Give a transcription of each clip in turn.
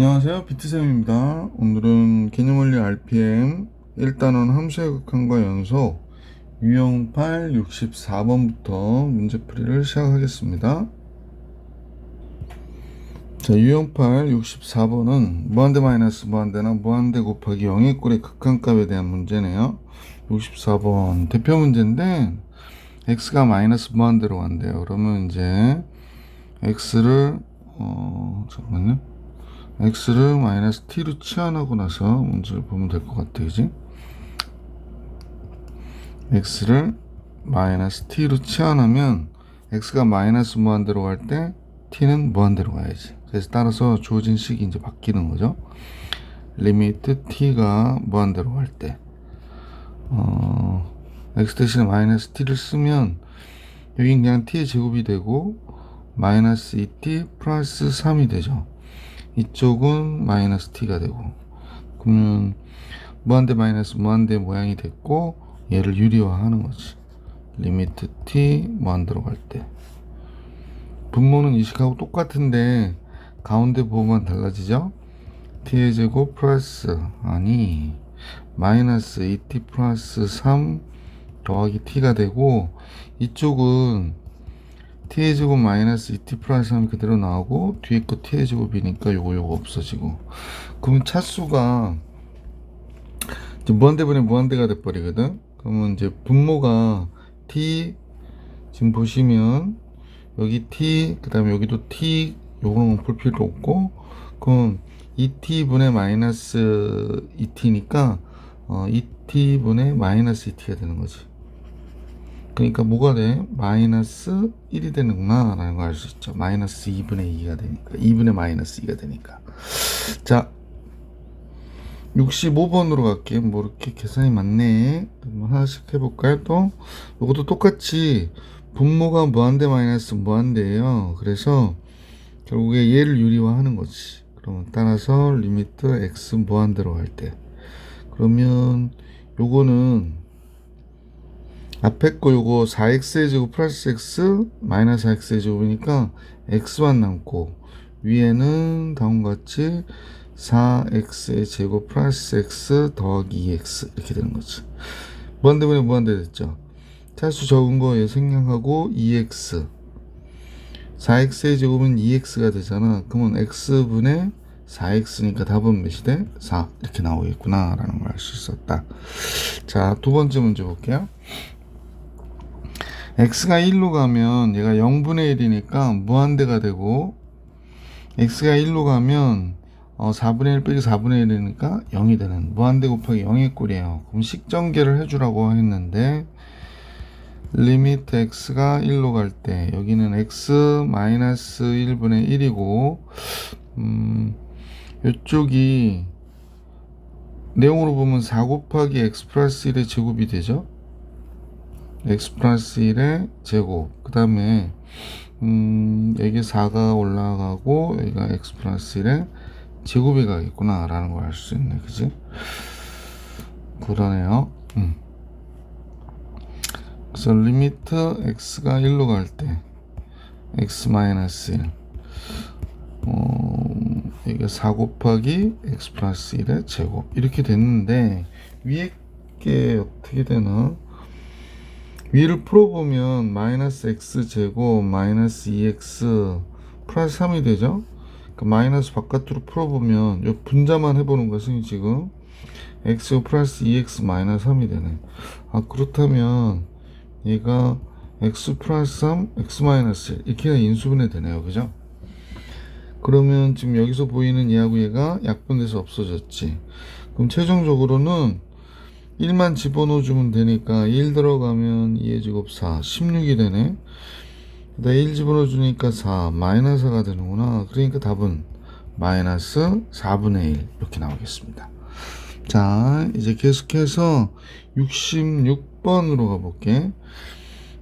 안녕하세요, 비트쌤입니다. 오늘은 개념원리 RPM 1단원 함수의 극한과 연속 유형 8 64번부터 문제풀이를 시작하겠습니다. 자, 유형 8 64번은 무한대 마이너스 무한대나 무한대 곱하기 0의 꼴의 극한값에 대한 문제네요. 64번 대표 문제인데 x가 마이너스 무한대로 간대요. 그러면 이제 x를 잠깐만요. x를 마이너스 t로 치환하고 나서 문제를 보면 될 것 같아, 그지? x를 마이너스 t로 치환하면 x가 마이너스 무한대로 갈 때 t는 무한대로 가야지. 그래서 따라서 주어진 식이 이제 바뀌는 거죠. 리미트 t가 무한대로 갈 때 x 대신에 마이너스 t를 쓰면 여기 그냥 t의 제곱이 되고 마이너스 2t 플러스 3이 되죠. 이쪽은 마이너스 t가 되고, 그러면 무한대 마이너스 무한대 모양이 됐고 얘를 유리화하는 거지. 리미트 t 무한대로 갈 때 분모는 이 식하고 똑같은데 가운데 부호만 달라지죠. t의 제곱 플러스 마이너스 2t 플러스 3 더하기 t가 되고, 이쪽은 t의 제곱 마이너스 2t 플러스 3이 그대로 나오고 뒤에 거 t의 제곱이니까 요거 없어지고, 그러면 차수가 이제 무한대분의 무한대가 돼버리거든. 그러면 이제 분모가 t, 지금 보시면 여기 t, 그 다음에 여기도 t, 요거는 볼 필요 없고, 그럼 2t분의 마이너스 2t니까 2t분의 마이너스 2t가 되는 거지. 그러니까 뭐가 돼? 마이너스 1이 되는구나 라는 걸 알 수 있죠. 마이너스 2분의 2가 되니까, 2분의 마이너스 2가 되니까. 자, 65번으로 갈게. 뭐 이렇게 계산이 많네. 하나씩 해볼까요? 또 이것도 똑같이 분모가 무한대 마이너스 무한대예요. 그래서 결국에 얘를 유리화하는 거지. 그러면 따라서 리미트 x 무한대로 갈 때, 그러면 요거는 앞에 거 요거 4x의 제곱 플러스 x 마이너스 4x의 제곱이니까 x만 남고, 위에는 다음과 같이 4x의 제곱 플러스 x 더하기 2x 이렇게 되는 거지. 무한대분의 무한대 됐죠. 차수 적은 거 생략하고 2x, 4x의 제곱은 2x가 되잖아. 그러면 x분의 4x니까 답은 몇이 돼? 4 이렇게 나오겠구나 라는 걸 알 수 있었다. 자, 두 번째 문제 볼게요. x가 1로 가면 얘가 0분의 1이니까 무한대가 되고, x가 1로 가면 4분의 1 빼기 4분의 1이니까 0이 되는 무한대 곱하기 0의 꼴이에요. 그럼 식전개를 해주라고 했는데, 리미트 x가 1로 갈 때 여기는 x 마이너스 1분의 1이고, 이쪽이 내용으로 보면 4 곱하기 x 플러스 1의 제곱이 되죠. x 플러스 1의 제곱, 그 다음에 여기 4가 올라가고 여기가 x 플러스 1의 제곱이 가겠구나 라는 걸 알 수 있네. 그지? 그러네요. 그래서 리미트 x가 1로 갈 때 x 마이너스 1, 여기가 4 곱하기 x 플러스 1의 제곱 이렇게 됐는데, 위에 게 어떻게 되나? 위를 풀어보면 마이너스 x 제곱 마이너스 2x 플러스 3이 되죠. 그 마이너스 바깥으로 풀어보면 이 분자만 해보는 것은 지금 x 플러스 2x 마이너스 3이 되네. 그렇다면 얘가 x 플러스 3 x 마이너스 1 이렇게 인수분해 되네요. 그죠? 그러면 지금 여기서 보이는 얘하고 얘가 약분돼서 없어졌지. 그럼 최종적으로는 1만 집어넣어주면 되니까 1 들어가면 2의 제곱 4, 16이 되네. 그다음에 1 집어넣어주니까 4, 마이너스 4가 되는구나. 그러니까 답은 마이너스 4분의 1 이렇게 나오겠습니다. 자, 이제 계속해서 66번으로 가볼게.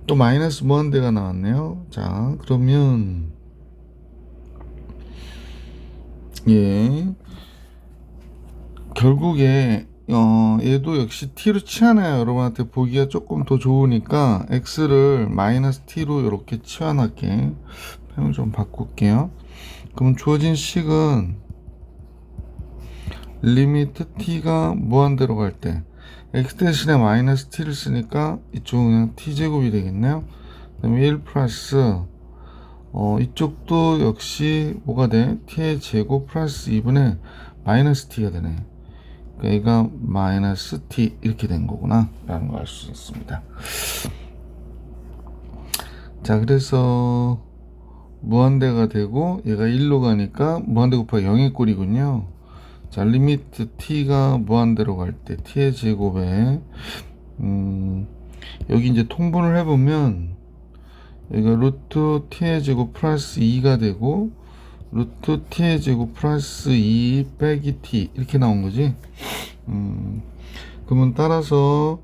또 마이너스 무한대가 나왔네요. 자, 그러면 결국에 얘도 역시 t로 치환해요. 여러분한테 보기가 조금 더 좋으니까 x를 마이너스 t로 이렇게 치환할게. 펜을 좀 바꿀게요. 그럼 주어진 식은 리미트 t가 무한대로 갈 때 x 대신에 마이너스 t를 쓰니까 이쪽은 그냥 t제곱이 되겠네요. 그 다음에 1 플러스 이쪽도 역시 뭐가 돼? t의 제곱 플러스 2분의 마이너스 t가 되네. 그러니까 얘가 마이너스 t 이렇게 된 거구나 라는 걸 알 수 있습니다. 자, 그래서 무한대가 되고 얘가 1로 가니까 무한대 곱하기 0의 꼴이군요. 자, 리미트 t가 무한대로 갈 때 t의 제곱에 여기 이제 통분을 해보면 여기가 루트 t의 제곱 플러스 2가 되고 루트 t의 제곱 플러스 2 빼기 t 이렇게 나온 거지. 그러면 따라서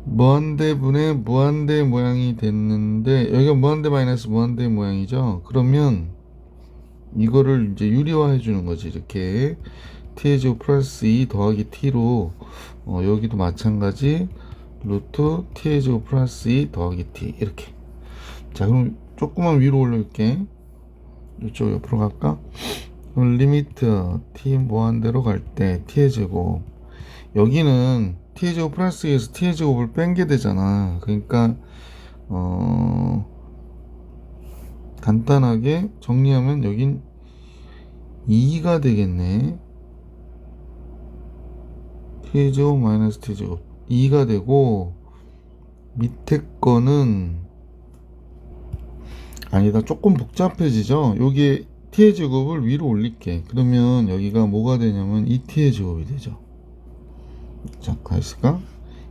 무한대분의 무한대 모양이 됐는데 여기가 무한대 마이너스 무한대 모양이죠. 그러면 이거를 이제 유리화 해주는 거지. 이렇게 t의 제곱 플러스 2 더하기 t로 여기도 마찬가지 루트 t의 제곱 플러스 2 더하기 t 이렇게. 자, 그럼 조금만 위로 올릴게. 이쪽 옆으로 갈까? 그럼 리미트 t 무한대로 갈 때 t의 제곱, 여기는 t의 제곱 플러스 2에서 t의 제곱을 뺀 게 되잖아. 그러니까 간단하게 정리하면 여긴 2가 되겠네. t의 제곱 마이너스 t의 제곱 2가 되고, 밑에 거는 아니다, 조금 복잡해지죠. 여기에 t의 제곱을 위로 올릴게. 그러면 여기가 뭐가 되냐면 2t의 제곱이 되죠. 자, 가있을까?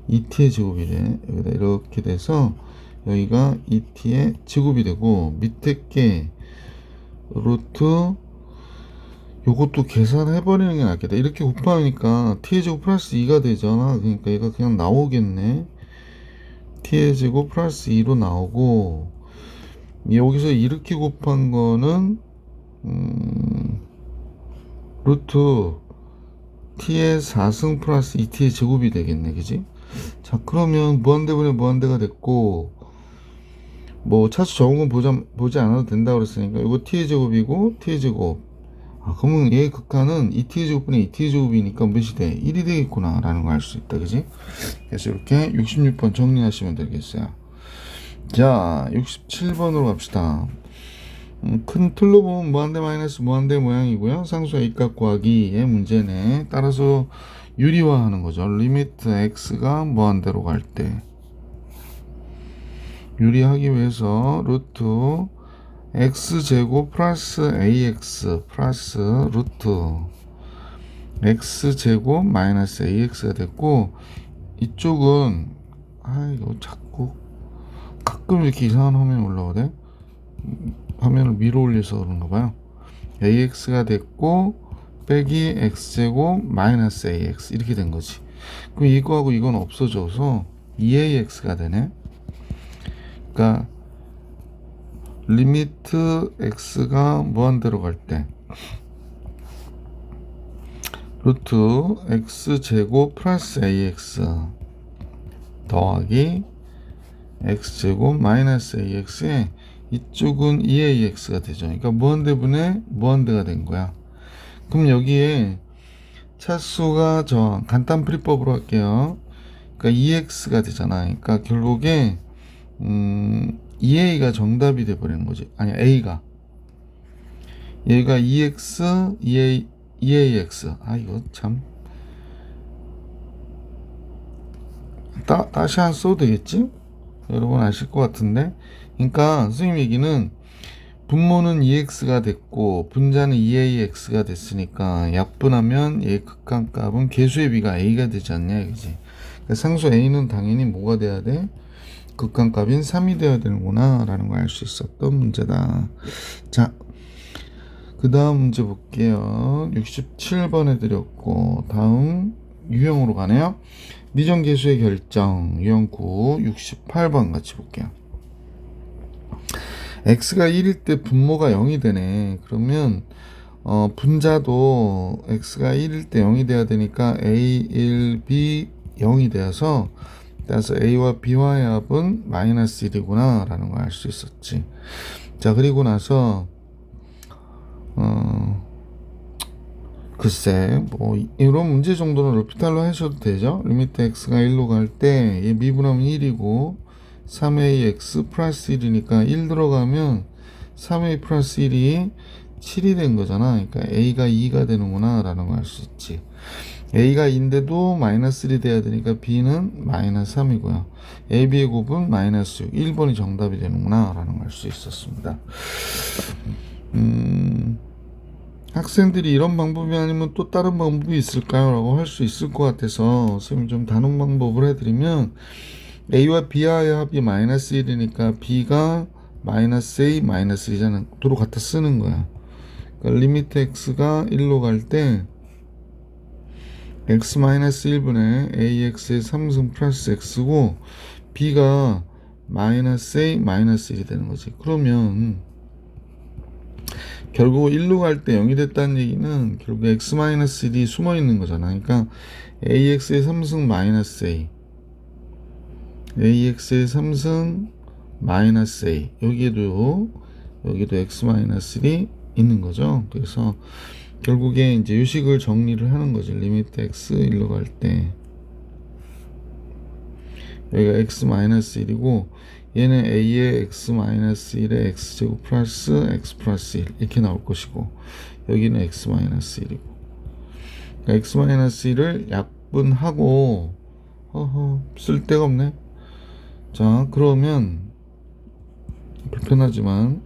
2t의 제곱이 돼. 여기다 이렇게 돼서 여기가 2t의 제곱이 되고, 밑에 게 루트, 요것도 계산해버리는 게 낫겠다. 이렇게 곱하니까 t의 제곱 플러스 2가 되잖아. 그러니까 얘가 그냥 나오겠네. t의 제곱 플러스 2로 나오고, 여기서 이렇게 곱한 거는 루트 t의 4승 플러스 2t의 제곱이 되겠네. 그지? 자, 그러면 무한대분의 무한대가 됐고, 뭐 차수 적은 건 보지 않아도 된다 그랬으니까 이거 t의 제곱이고 t의 제곱, 그러면 얘의 극한은 2t의 제곱분의 2t의 제곱이니까 몇이 돼? 1이 되겠구나 라는 걸 알 수 있다. 그지? 그래서 이렇게 66번 정리하시면 되겠어요. 자, 67번으로 갑시다. 큰 틀로 보면 무한대 마이너스 무한대 모양이고요. 상수의 입값 구하기의 문제네. 따라서 유리화하는 거죠. 리미트 x가 무한대로 갈 때 유리하기 위해서 루트 x제곱 플러스 ax 플러스 루트 x제곱 마이너스 ax가 됐고, 이쪽은 이거 자꾸 가끔 이렇게 이상한 화면이 올라오네. 화면을 위로 올려서 그런가 봐요. ax가 됐고 빼기 x제곱 마이너스 ax 이렇게 된 거지. 그럼 이거하고 이건 없어져서 2ax가 되네. 그러니까 리미트 x가 무한대로 갈 때 루트 x제곱 플러스 ax 더하기 x제곱 마이너스 ax에 이쪽은 2ax가 되죠. 그러니까 무한대분의 무한대가 된 거야. 그럼 여기에 차수가 간단 풀이법으로 할게요. 그러니까 2x가 되잖아. 그러니까 결국에 2a가 정답이 돼버리는 거지. 아니, a가 얘가 2x 2ax. 이거 참 다시 안 써도 되겠지? 여러분 아실 것 같은데. 그러니까 선생님 얘기는 분모는 2x가 됐고 분자는 2ax가 됐으니까 약분하면 얘 극한값은 개수의 비가 a가 되지 않냐, 그지? 그러니까 상수 a는 당연히 뭐가 돼야 돼? 극한값인 3이 되어야 되는구나 라는 걸 알 수 있었던 문제다. 자, 그 다음 문제 볼게요. 67번 해드렸고, 다음 유형으로 가네요. 미정계수의 결정 유형 9 68번 같이 볼게요. x가 1일 때 분모가 0이 되네. 그러면 분자도 x가 1일 때 0이 돼야 되니까 a1 b 0이 되어서, 따라서 a와 b와의 합은 마이너스 1이구나 라는 걸 알 수 있었지. 자, 그리고 나서 글쎄 뭐 이런 문제 정도는 로피탈로 하셔도 되죠. 리미트 x가 1로 갈 때 얘 미분하면 1이고 3ax 플러스 1이니까 1 들어가면 3a 플러스 1이 7이 된 거잖아. 그러니까 a가 2가 되는구나 라는 걸 알 수 있지. a가 2인데도 마이너스 1이 돼야 되니까 b는 마이너스 3이고요. ab의 곱은 마이너스 6, 1번이 정답이 되는구나 라는 걸 알 수 있었습니다. 학생들이 이런 방법이 아니면 또 다른 방법이 있을까요? 라고 할 수 있을 것 같아서 선생님이 좀 다른 방법을 해드리면 a와 b와의 합이 마이너스 1이니까 b가 마이너스 a 마이너스 1이잖아. 도로 갖다 쓰는 거야. 그러니까 리미트 x가 1로 갈 때 x 마이너스 1분의 ax의 3승 플러스 x고 b가 마이너스 a 마이너스 1이 되는 거지. 그러면 결국 1로 갈 때 0이 됐다는 얘기는 결국 x-1이 숨어 있는 거잖아. 그러니까 ax의 3승 마이너스 a, ax의 3승 마이너스 a, 여기도 x-1이 있는 거죠. 그래서 결국에 이제 요식을 정리를 하는 거지. 리미트 x 1로 갈 때 여기가 x-1이고 얘는 a의 x-1의 x제곱 플러스 x 플러스 1 이렇게 나올 것이고 여기는 x-1이고 그러니까 x-1을 약분하고 쓸데가 없네. 자 그러면 불편하지만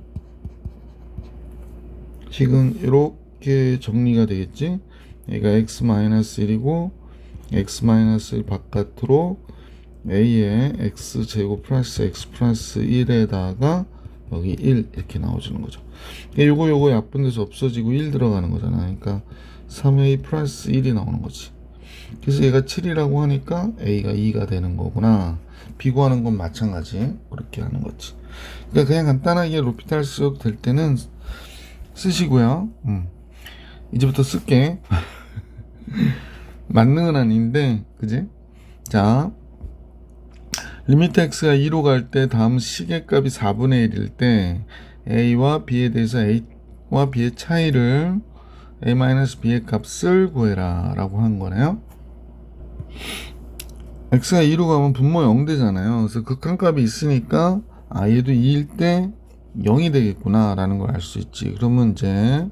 식은 이렇게 정리가 되겠지. 얘가 x-1이고 x-1 바깥으로 a의 x제곱 플러스 x 플러스 1에다가 여기 1 이렇게 나와주는 거죠. 요거 약분돼서 없어지고 1 들어가는 거잖아. 그러니까 3a 플러스 1이 나오는 거지. 그래서 얘가 7이라고 하니까 a가 2가 되는 거구나. 비교하는 건 마찬가지. 그렇게 하는 거지. 그러니까 그냥 간단하게 로피탈 써도 될 때는 쓰시고요. 이제부터 쓸게. 만능은 아닌데, 그지? 자, 리미트 x가 2로 갈 때 다음 식의 값이 4분의 1일 때 a와 b에 대해서 a와 b의 차이를 a-b의 값을 구해라 라고 한 거네요. x가 2로 가면 분모 0 되잖아요. 그래서 극한값이 있으니까 얘도 2일 때 0이 되겠구나 라는 걸 알 수 있지. 그러면 이제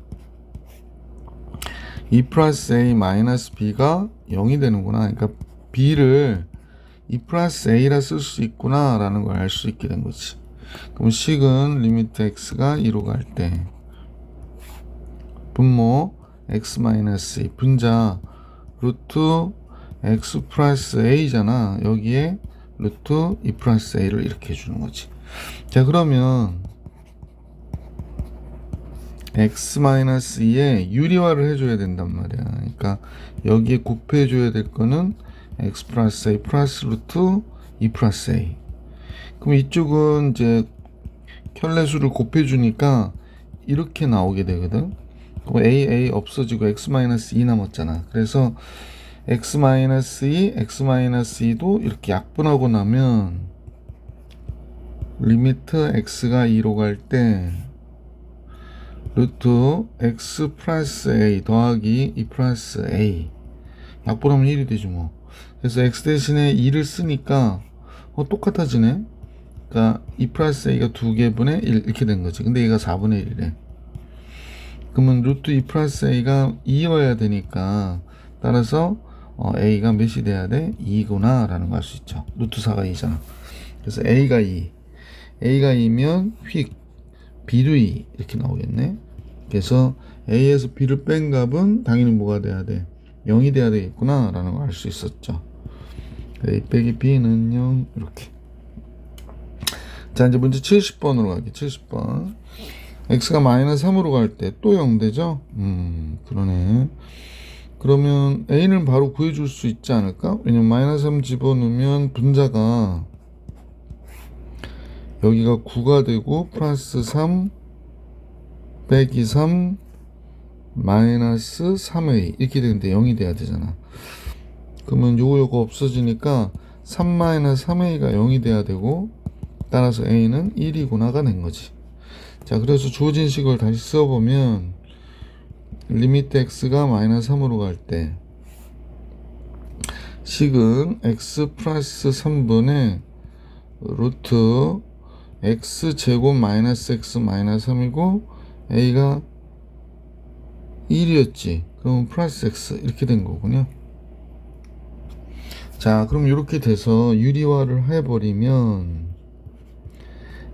2 플러스 a 마이너스 b가 0이 되는구나. 그러니까 b를 2 플러스 a라 쓸 수 있구나 라는 걸 알 수 있게 된 거지. 그럼 식은 리미트 x가 2로 갈 때 분모 x 마이너스 2 분자 루트 x 플러스 a잖아. 여기에 루트 2 플러스 a를 이렇게 해주는 거지. 자 그러면 x-2에 유리화를 해줘야 된단 말이야. 그러니까 여기에 곱해줘야 될 거는 x 플러스 a 플러스 루트 2 플러스 a. 그럼 이쪽은 이제 켤레수를 곱해주니까 이렇게 나오게 되거든. 그럼 a 없어지고 x-2 남았잖아. 그래서 x-2, x-2도 이렇게 약분하고 나면 리미트 x가 2로 갈 때 루트 x 플러스 a 더하기 2 플러스 a 약분하면 1이 되지 뭐. 그래서 x 대신에 2를 쓰니까 똑같아지네. 그러니까 2 플러스 a가 2개분의 1 이렇게 된 거지. 근데 얘가 4분의 1이래. 그러면 루트 2 플러스 a가 2여야 되니까 따라서 a가 몇이 돼야 돼? 2구나 라는 걸 알 수 있죠. 루트 4가 2잖아. 그래서 a가 2 a가 2면 휙 b도 2 이렇게 나오겠네. 그래서 a에서 b를 뺀 값은 당연히 뭐가 돼야 돼? 0이 돼야 되겠구나 라는 걸 알 수 있었죠. a 빼기 b는 0 이렇게. 자 이제 문제 70번으로 가게. 70번 x가 마이너스 3으로 갈 때 또 0 되죠? 그러네. 그러면 a는 바로 구해줄 수 있지 않을까? 왜냐면 마이너스 3 집어넣으면 분자가 여기가 9가 되고 플러스 3 빼기 3 마이너스 3a 이렇게 되는데 0이 돼야 되잖아. 그러면 요거 없어지니까 3 마이너스 3a가 0이 돼야 되고 따라서 a는 1이구나가 된 거지. 자 그래서 주어진 식을 다시 써보면 리미트 x가 마이너스 3으로 갈 때 식은 x 플러스 3분의 루트 x 제곱 마이너스 x 마이너스 3이고 a가 1이었지. 그럼 플러스 x 이렇게 된 거군요. 자, 그럼 이렇게 돼서 유리화를 해버리면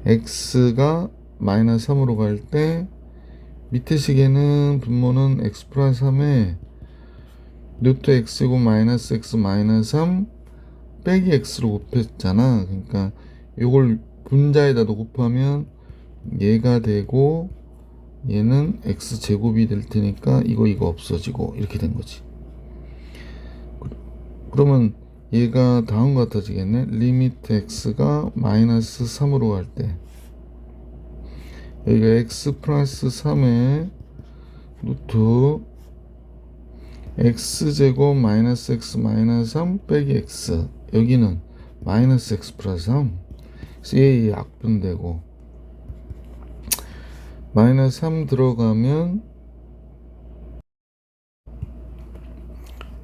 x가 마이너스 3으로 갈 때 밑에 식에는 분모는 x 플러스 3에 루트 x고 마이너스 x 마이너스 3 빼기 x로 곱했잖아. 그러니까 이걸 분자에다 곱하면 얘가 되고 얘는 x 제곱이 될 테니까 이거 없어지고 이렇게 된 거지. 그러면 얘가 다음과 같아지겠네. 리미트 x가 마이너스 3으로 갈 때 여기가 x 플러스 3에 루트 x제곱 마이너스 x 마이너스 3 빼기 x, 여기는 마이너스 x 플러스 3, 얘 약분되고 마이너스 3 들어가면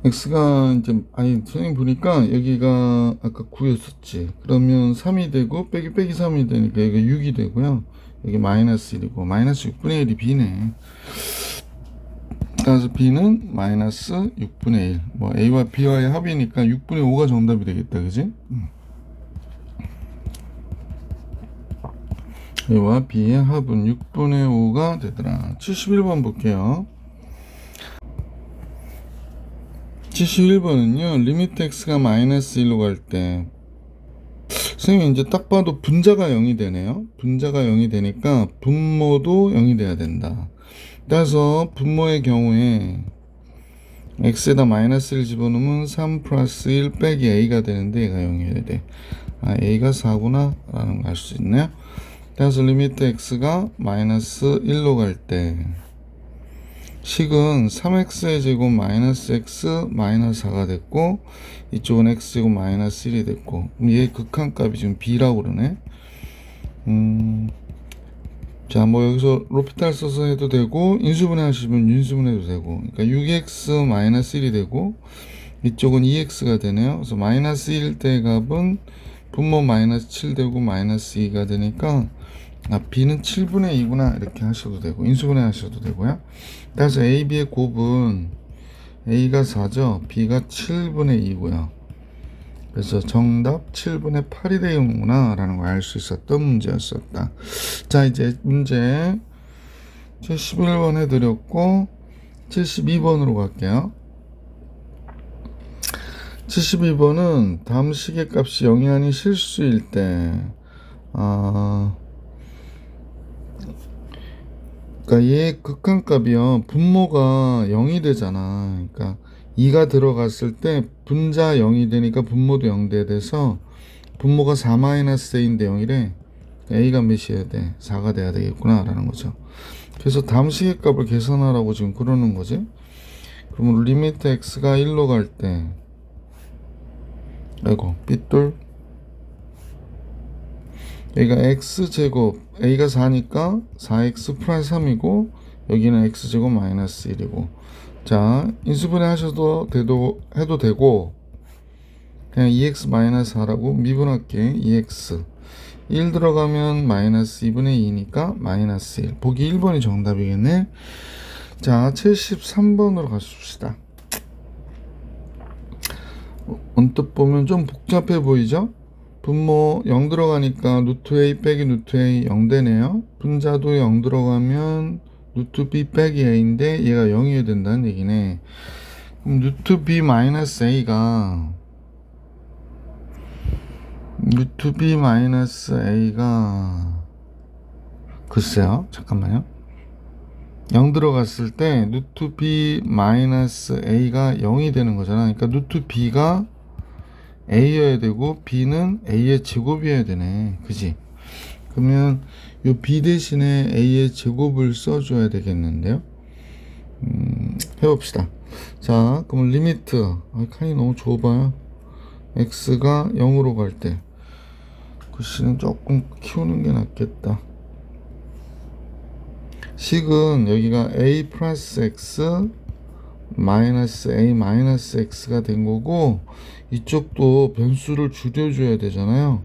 x가 이제, 아니 선생님 보니까 여기가 아까 9였었지. 그러면 3이 되고 빼기 3이 되니까 여기가 6이 되고요. 여기 마이너스 1이고 마이너스 6분의 1이 b네. 그래서 b는 마이너스 6분의 1. 뭐 a와 b와의 합이니까 6분의 5가 정답이 되겠다, 그지? a와 b의 합은 6분의 5가 되더라. 71번 볼게요. 71번은요 리미트 x가 마이너스 1로 갈 때 선생님 이제 딱 봐도 분자가 0이 되네요. 분자가 0이 되니까 분모도 0이 돼야 된다. 따라서 분모의 경우에 x에다 마이너스를 집어넣으면 3 플러스 1 빼기 a가 되는데 얘가 0이어야 돼. 아, a가 4구나 라는 걸 알 수 있네요. 따라서 리미트 x가 마이너스 1로 갈 때 식은 3x의 제곱 마이너스 x 마이너스 4가 됐고 이쪽은 x제곱 마이너스 1이 됐고 얘 극한값이 지금 b라고 그러네. 자, 뭐 여기서 로피탈 써서 해도 되고 인수분해 하시면 인수분해도 되고, 그러니까 6x 마이너스 1이 되고 이쪽은 2x가 되네요. 그래서 마이너스 1 때 값은 분모 마이너스 7 되고 마이너스 2가 되니까 b는 7분의 2구나 이렇게 하셔도 되고 인수분해 하셔도 되고요. 따라서 a, b의 곱은 a가 4죠. b가 7분의 2고요. 그래서 정답 7분의 8이 되는구나 라는 걸 알 수 있었던 문제였었다. 자, 이제 문제 71번 해드렸고 72번으로 갈게요. 72번은 다음 식의 값이 0이 아닌 실수일 때 그러니까 얘 극한값이요 분모가 0이 되잖아. 그러니까 2가 들어갔을 때 분자 0이 되니까 분모도 0 돼야 돼서 분모가 4-a인데 0이래. a가 몇이어야 돼? 4가 돼야 되겠구나 라는 거죠. 그래서 다음 식의 값을 계산하라고 지금 그러는 거지. 그러면 리미트 x가 1로 갈 때 아이고 삐뚤 여기가 x제곱 a가 4니까 4x 플러스 3이고 여기는 x제곱 마이너스 1이고 자 인수분해 하셔도 해도 되고 그냥 2x 마이너스 4라고 미분할게. 2x 1 들어가면 마이너스 2분의 2니까 마이너스 1 보기 1번이 정답이겠네. 자 73번으로 가십시다. 언뜻 보면 좀 복잡해 보이죠? 분모 0 들어가니까 루트 a 빼기 루트 a 0 되네요. 분자도 0 들어가면 루트 b 빼기 a인데 얘가 0이어야 된다는 얘기네. 그럼 루트 b 마이너스 a가 글쎄요 잠깐만요. 0 들어갔을 때 루트 b 마이너스 a가 0이 되는 거잖아. 그러니까 루트 b가 a여야 되고 b는 a의 제곱이어야 되네. 그지? 그러면 요 b 대신에 a의 제곱을 써줘야 되겠는데요. 해봅시다. 자, 그럼 리미트 칸이 너무 좁아요. x가 0으로 갈 때 글씨는 조금 키우는 게 낫겠다. 식은 여기가 a 플러스 x 마이너스 a 마이너스 x가 된 거고, 이쪽도 변수를 줄여줘야 되잖아요.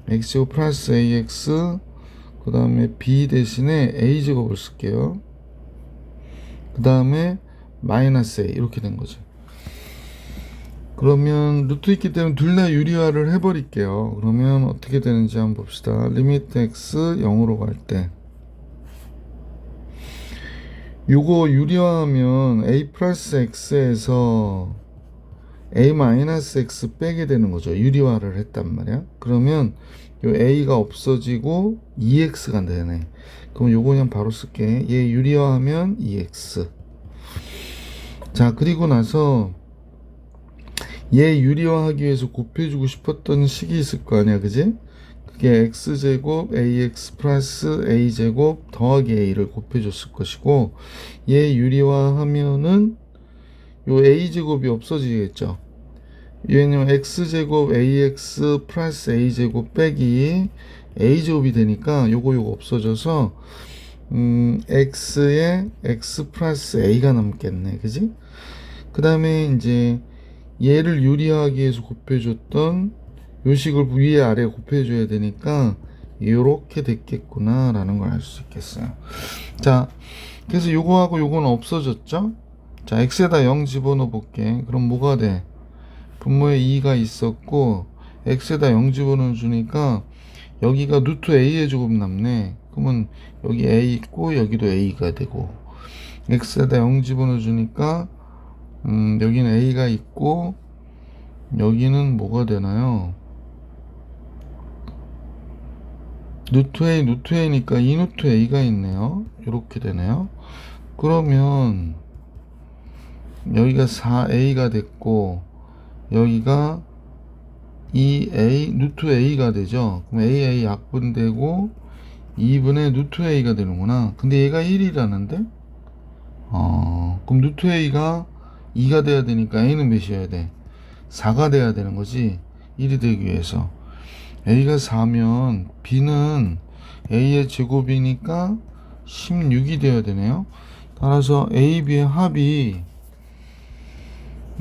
x제곱 플러스 ax, 그 다음에 b 대신에 a제곱을 쓸게요. 그 다음에 마이너스 a, 이렇게 된 거죠. 그러면 루트 있기 때문에 둘 다 유리화를 해버릴게요. 그러면 어떻게 되는지 한번 봅시다. 리미트 x 0으로 갈 때 요거 유리화하면 a 플러스 x에서 a 마이너스 x 빼게 되는 거죠. 유리화를 했단 말이야. 그러면 요 a가 없어지고 2x가 되네. 그럼 요거 그냥 바로 쓸게. 얘 유리화하면 2x. 자, 그리고 나서 얘 유리화하기 위해서 곱해주고 싶었던 식이 있을 거 아니야, 그지? 그게 x제곱 ax 플러스 a제곱 더하기 a를 곱해줬을 것이고, 얘 유리화하면은 요 a제곱이 없어지겠죠. 왜냐면 x제곱 ax 플러스 a제곱 빼기 a제곱이 되니까 요거 없어져서 x에 x 플러스 a가 남겠네, 그지? 그 다음에 이제 얘를 유리화하기 위해서 곱해줬던 요식을 위에 아래 곱해줘야 되니까 이렇게 됐겠구나 라는 걸 알 수 있겠어요. 자, 그래서 요거하고 요거는 없어졌죠. 자, x에다 0 집어넣어 볼게. 그럼 뭐가 돼? 분모에 2가 있었고 x에다 0 집어넣어 주니까 여기가 루트 a의 제곱 남네. 그러면 여기 a 있고 여기도 a가 되고, x에다 0 집어넣어 주니까 여기는 a가 있고 여기는 뭐가 되나요? 루트 a니까 2루트 a가 있네요. 이렇게 되네요. 그러면 여기가 4a가 됐고 여기가 2a 루트 a가 되죠. 그럼 a 약분되고 2분의 루트 a가 되는구나. 근데 얘가 1이라는데? 그럼 루트 a가 2가 돼야 되니까 a는 몇이어야 돼? 4가 돼야 되는 거지. 1이 되기 위해서. a가 4면 b는 a의 제곱이니까 16이 되어야 되네요. 따라서 a, b의 합이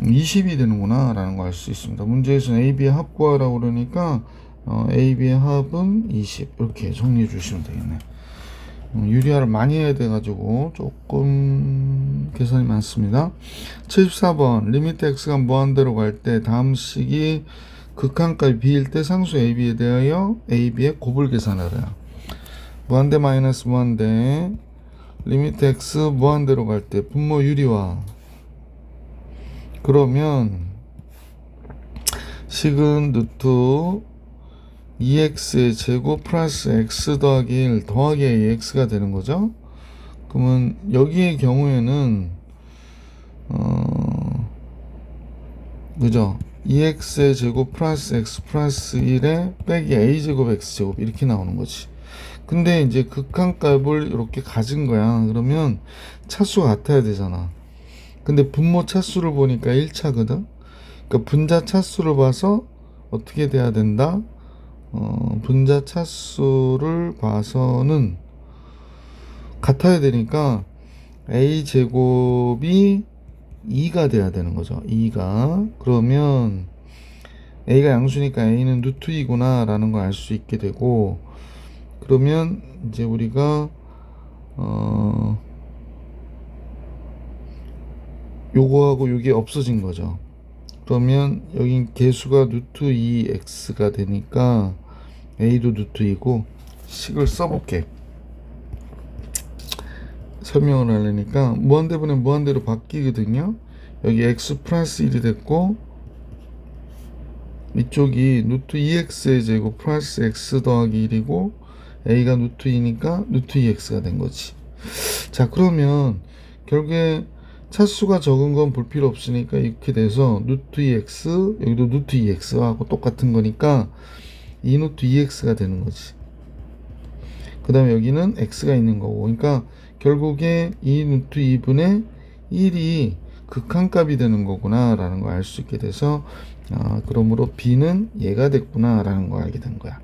20이 되는구나 라는 걸 알 수 있습니다. 문제에서는 a, b의 합 구하라고 그러니까 a, b의 합은 20 이렇게 정리해 주시면 되겠네. 유리화를 많이 해야 돼 가지고 조금 계산이 많습니다. 74번 리미트 x가 무한대로 갈 때 다음 식이 극한값이 b일 때 상수 ab에 대하여 ab의 곱을 계산하라. 무한대 마이너스 무한대 리미트 x 무한대로 갈 때 분모 유리화. 그러면 식은 루트 2x의 제곱 플러스 x 더하기 1 더하기 ax가 되는 거죠. 그러면 여기의 경우에는 그죠? 2x의 제곱 플러스 x 플러스 1에 빼기 a제곱 x제곱 이렇게 나오는 거지. 근데 이제 극한값을 이렇게 가진 거야. 그러면 차수가 같아야 되잖아. 근데 분모 차수를 보니까 1차거든. 그러니까 분자 차수를 봐서 어떻게 돼야 된다? 분자 차수를 봐서는 같아야 되니까 a 제곱이 2가 돼야 되는 거죠. 2가. 그러면 a가 양수니까 a는 루트 2구나 라는 걸 알 수 있게 되고, 그러면 이제 우리가 요거하고 요게 없어진 거죠. 그러면 여긴 개수가 루트 2x가 되니까 a도 루트 2고, 식을 써볼게. 설명을 하려니까 무한대분의 무한대로 바뀌거든요. 여기 x 플러스 1이 됐고 이쪽이 루트 2x의 제곱 플러스 x 더하기 1이고 a가 루트 2니까 루트 2x가 된 거지. 자, 그러면 결국에 차수가 적은 건 볼 필요 없으니까 이렇게 돼서 루트 2x 여기도 루트 2x하고 똑같은 거니까 2 루트 2x가 되는 거지. 그 다음에 여기는 x가 있는 거고, 그러니까 결국에 2 루트 2분의 1이 극한값이 되는 거구나 라는 걸 알 수 있게 돼서 그러므로 b는 얘가 됐구나 라는 걸 알게 된 거야.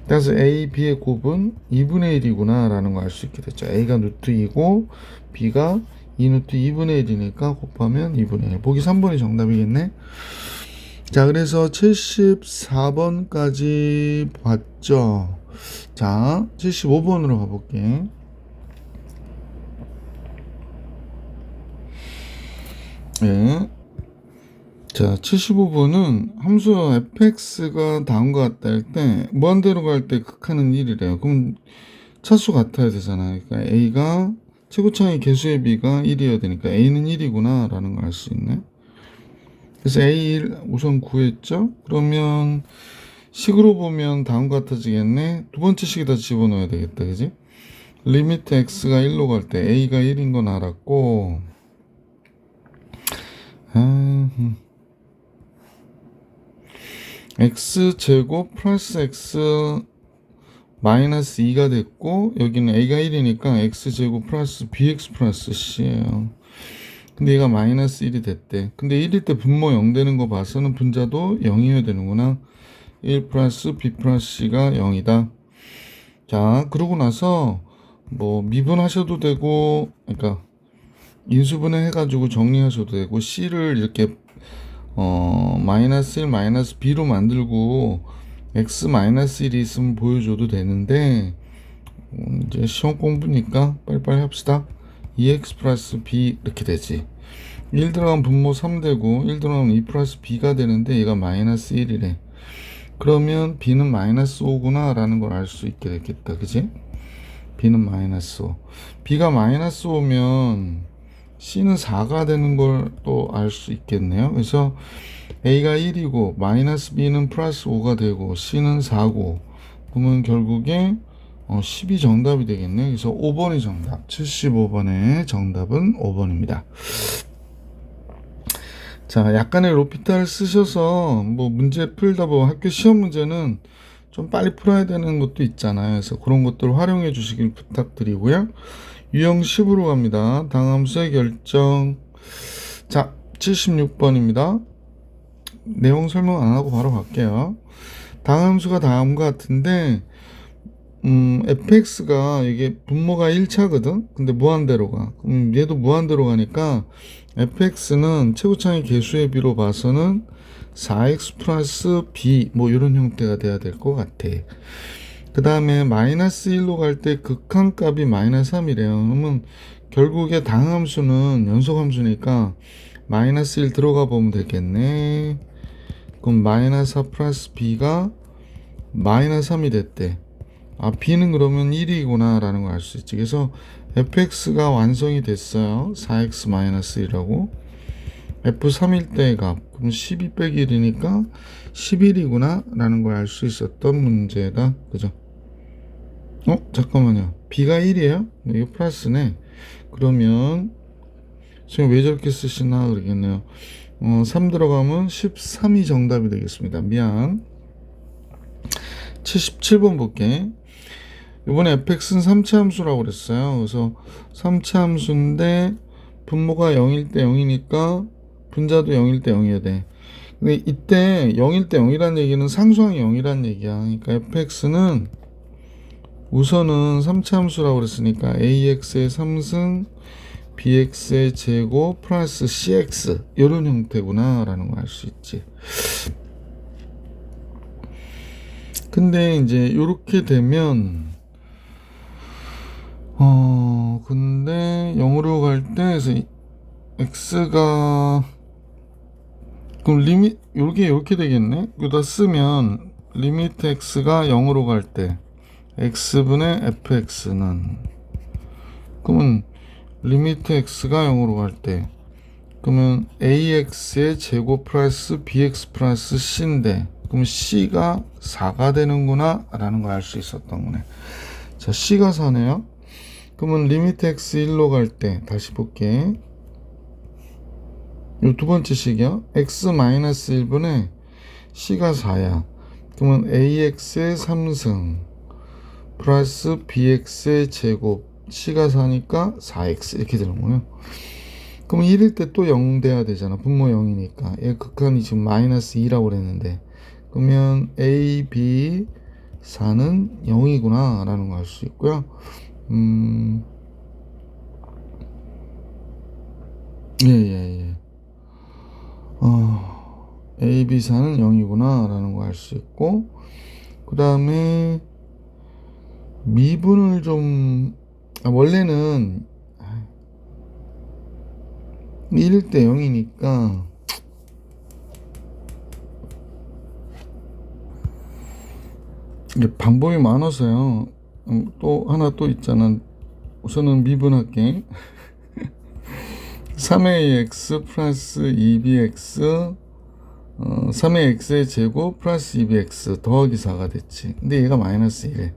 따라서 A, B의 곱은 2분의 1이구나 라는 거 알 수 있게 됐죠. A가 루트 2고 B가 2 루트 2분의 1이니까 곱하면 2분의 1. 보기 3번이 정답이겠네. 자, 그래서 74번까지 봤죠. 자, 75번으로 가볼게. 네. 자, 75번은 함수 fx가 다음과 같다 할 때 무한대로 갈 때 극한은 1이래요. 그럼 차수 같아야 되잖아요. 그러니까 a가 최고차의 개수의 b가 1이어야 되니까 a는 1이구나 라는 걸 알 수 있네. 그래서 a1 우선 구했죠. 그러면 식으로 보면 다음과 같아지겠네. 두 번째 식에다 집어넣어야 되겠다, 그지? 리미트 x가 1로 갈 때 a가 1인 건 알았고, x제곱 플러스 x 마이너스 2가 됐고, 여기는 a가 1이니까 x제곱 플러스 bx 플러스 c예요. 근데 얘가 마이너스 1이 됐대. 근데 1일 때 분모 0 되는 거 봐서는 분자도 0이어야 되는구나. 1 플러스 b 플러스 c가 0이다. 자, 그러고 나서 뭐 미분하셔도 되고, 그러니까 인수분해 해가지고 정리하셔도 되고, c를 이렇게 마이너스 1 마이너스 b로 만들고 x 마이너스 1이 있으면 보여줘도 되는데, 이제 시험 공부니까 빨리빨리 합시다. 2x 플러스 b 이렇게 되지. 1 들어가면 분모 3 되고 1 들어가면 2 플러스 b가 되는데 얘가 마이너스 1이래. 그러면 b는 마이너스 5구나 라는 걸 알 수 있게 됐겠다, 그지? b는 마이너스 5. b가 마이너스 5면 c는 4가 되는 걸 또 알 수 있겠네요. 그래서 a가 1이고 마이너스 b는 플러스 5가 되고 c는 4고, 그러면 결국에 10이 정답이 되겠네. 그래서 5번이 정답. 75번의 정답은 5번입니다. 자, 약간의 로피탈 쓰셔서 뭐 문제 풀다 보면 학교 시험 문제는 좀 빨리 풀어야 되는 것도 있잖아요. 그래서 그런 것들을 활용해 주시길 부탁드리고요. 유형 10으로 갑니다. 당함수의 결정. 자, 76번입니다. 내용 설명 안 하고 바로 갈게요. 당함수가 다음과 같은데, fx가 이게 분모가 1차거든. 근데 무한대로 가. 그럼 얘도 무한대로 가니까 fx는 최고차의 개수의 비로 봐서는 4x 플러스 b 뭐 이런 형태가 돼야 될 것 같아. 그 다음에 마이너스 1로 갈 때 극한값이 마이너스 3이래요. 그러면 결국에 당함수는 연속함수니까 마이너스 1 들어가 보면 되겠네. 그럼 마이너스 4 플러스 b가 마이너스 3이 됐대. 아, b는 그러면 1이구나 라는 걸 알 수 있지. 그래서 fx가 완성이 됐어요. 4x-1이라고. f3일 때의 값. 그럼 12 빼기 1이니까 11이구나 라는 걸 알 수 있었던 문제다. 그죠? 잠깐만요. b가 1이에요? 이거 플러스네. 그러면 지금 왜 저렇게 쓰시나 그러겠네요. 3 들어가면 13이 정답이 되겠습니다. 미안. 77번 볼게. 이번에 fx는 3차 함수라고 그랬어요. 그래서 3차 함수인데 분모가 0일 때 0이니까 분자도 0일 때 0이어야 돼. 근데 이때 0일 때 0이라는 얘기는 상수항이 0이라는 얘기야. 그러니까 fx는 우선은 3차 함수라고 그랬으니까 ax의 3승 bx의 제곱 플러스 cx 이런 형태구나 라는 걸 알 수 있지. 근데 이제 이렇게 되면 근데 0으로 갈 때 그래서 x가 그럼 리밋 이렇게 되겠네. 여기다 쓰면 리미트 x가 0으로 갈 때 x분의 fx는, 그러면 리미트 x가 0으로 갈 때 그러면 ax의 제곱 플러스 bx 플러스 c인데, 그럼 c가 4가 되는구나 라는 걸 알 수 있었던 거네. 자, c가 4네요. 그러면 리미트 x 1로 갈 때 다시 볼게. 요 두 번째 식이야. x-1분의 c가 4야. 그러면 ax의 3승 플러스 bx의 제곱, c가 4니까 4x 이렇게 되는 거예요. 그러면 1일 때 또 0 돼야 되잖아. 분모 0이니까. 얘 극한이 지금 마이너스 2라고 그랬는데, 그러면 a, b, 4는 0이구나 라는 걸 알 수 있고요. 예. A, B, 4는 0이구나 라는 걸 알 수 있고, 그 다음에 미분을 좀, 원래는 1일 때 0이니까 방법이 많아서요. 또 하나 또 있잖아. 우선은 미분할게. 3ax 플러스 2bx 3의 x의 제곱 플러스 2bx 더하기 4가 됐지. 근데 얘가 마이너스 1에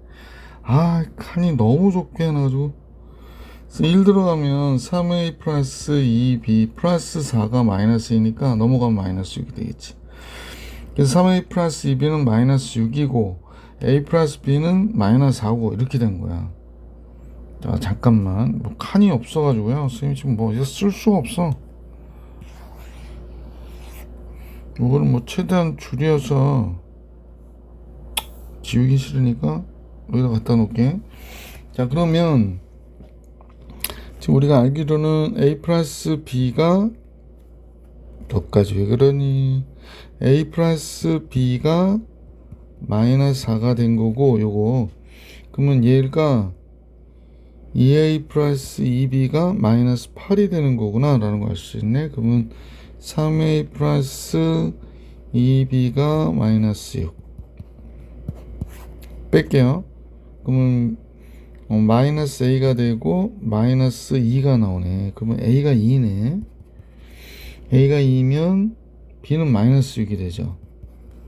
칸이 너무 좁게 해놔가지고 1 들어가면 3a 플러스 2b 플러스 4가 마이너스 2니까 넘어가면 마이너스 6이 되겠지. 그래서 3a 플러스 2b는 마이너스 6이고 a 플러스 b는 마이너스 4고 이렇게 된 거야. 자, 잠깐만. 칸이 없어가지고요. 선생님 지금 이거 쓸 수가 없어. 이거는 최대한 줄여서 지우기 싫으니까 여기다 갖다 놓을게. 자, 그러면 지금 우리가 알기로는 a 플러스 b가 너까지 왜 그러니? a 플러스 b가 마이너스 4가 된 거고, 요거 그러면 얘가 2a 플러스 2b가 마이너스 8이 되는 거구나 라는 걸 알 수 있네. 그러면 3a 플러스 2b가 마이너스 6 뺄게요. 그러면 마이너스 a가 되고 마이너스 2가 나오네. 그러면 a가 2네. a가 2면 b는 마이너스 6이 되죠.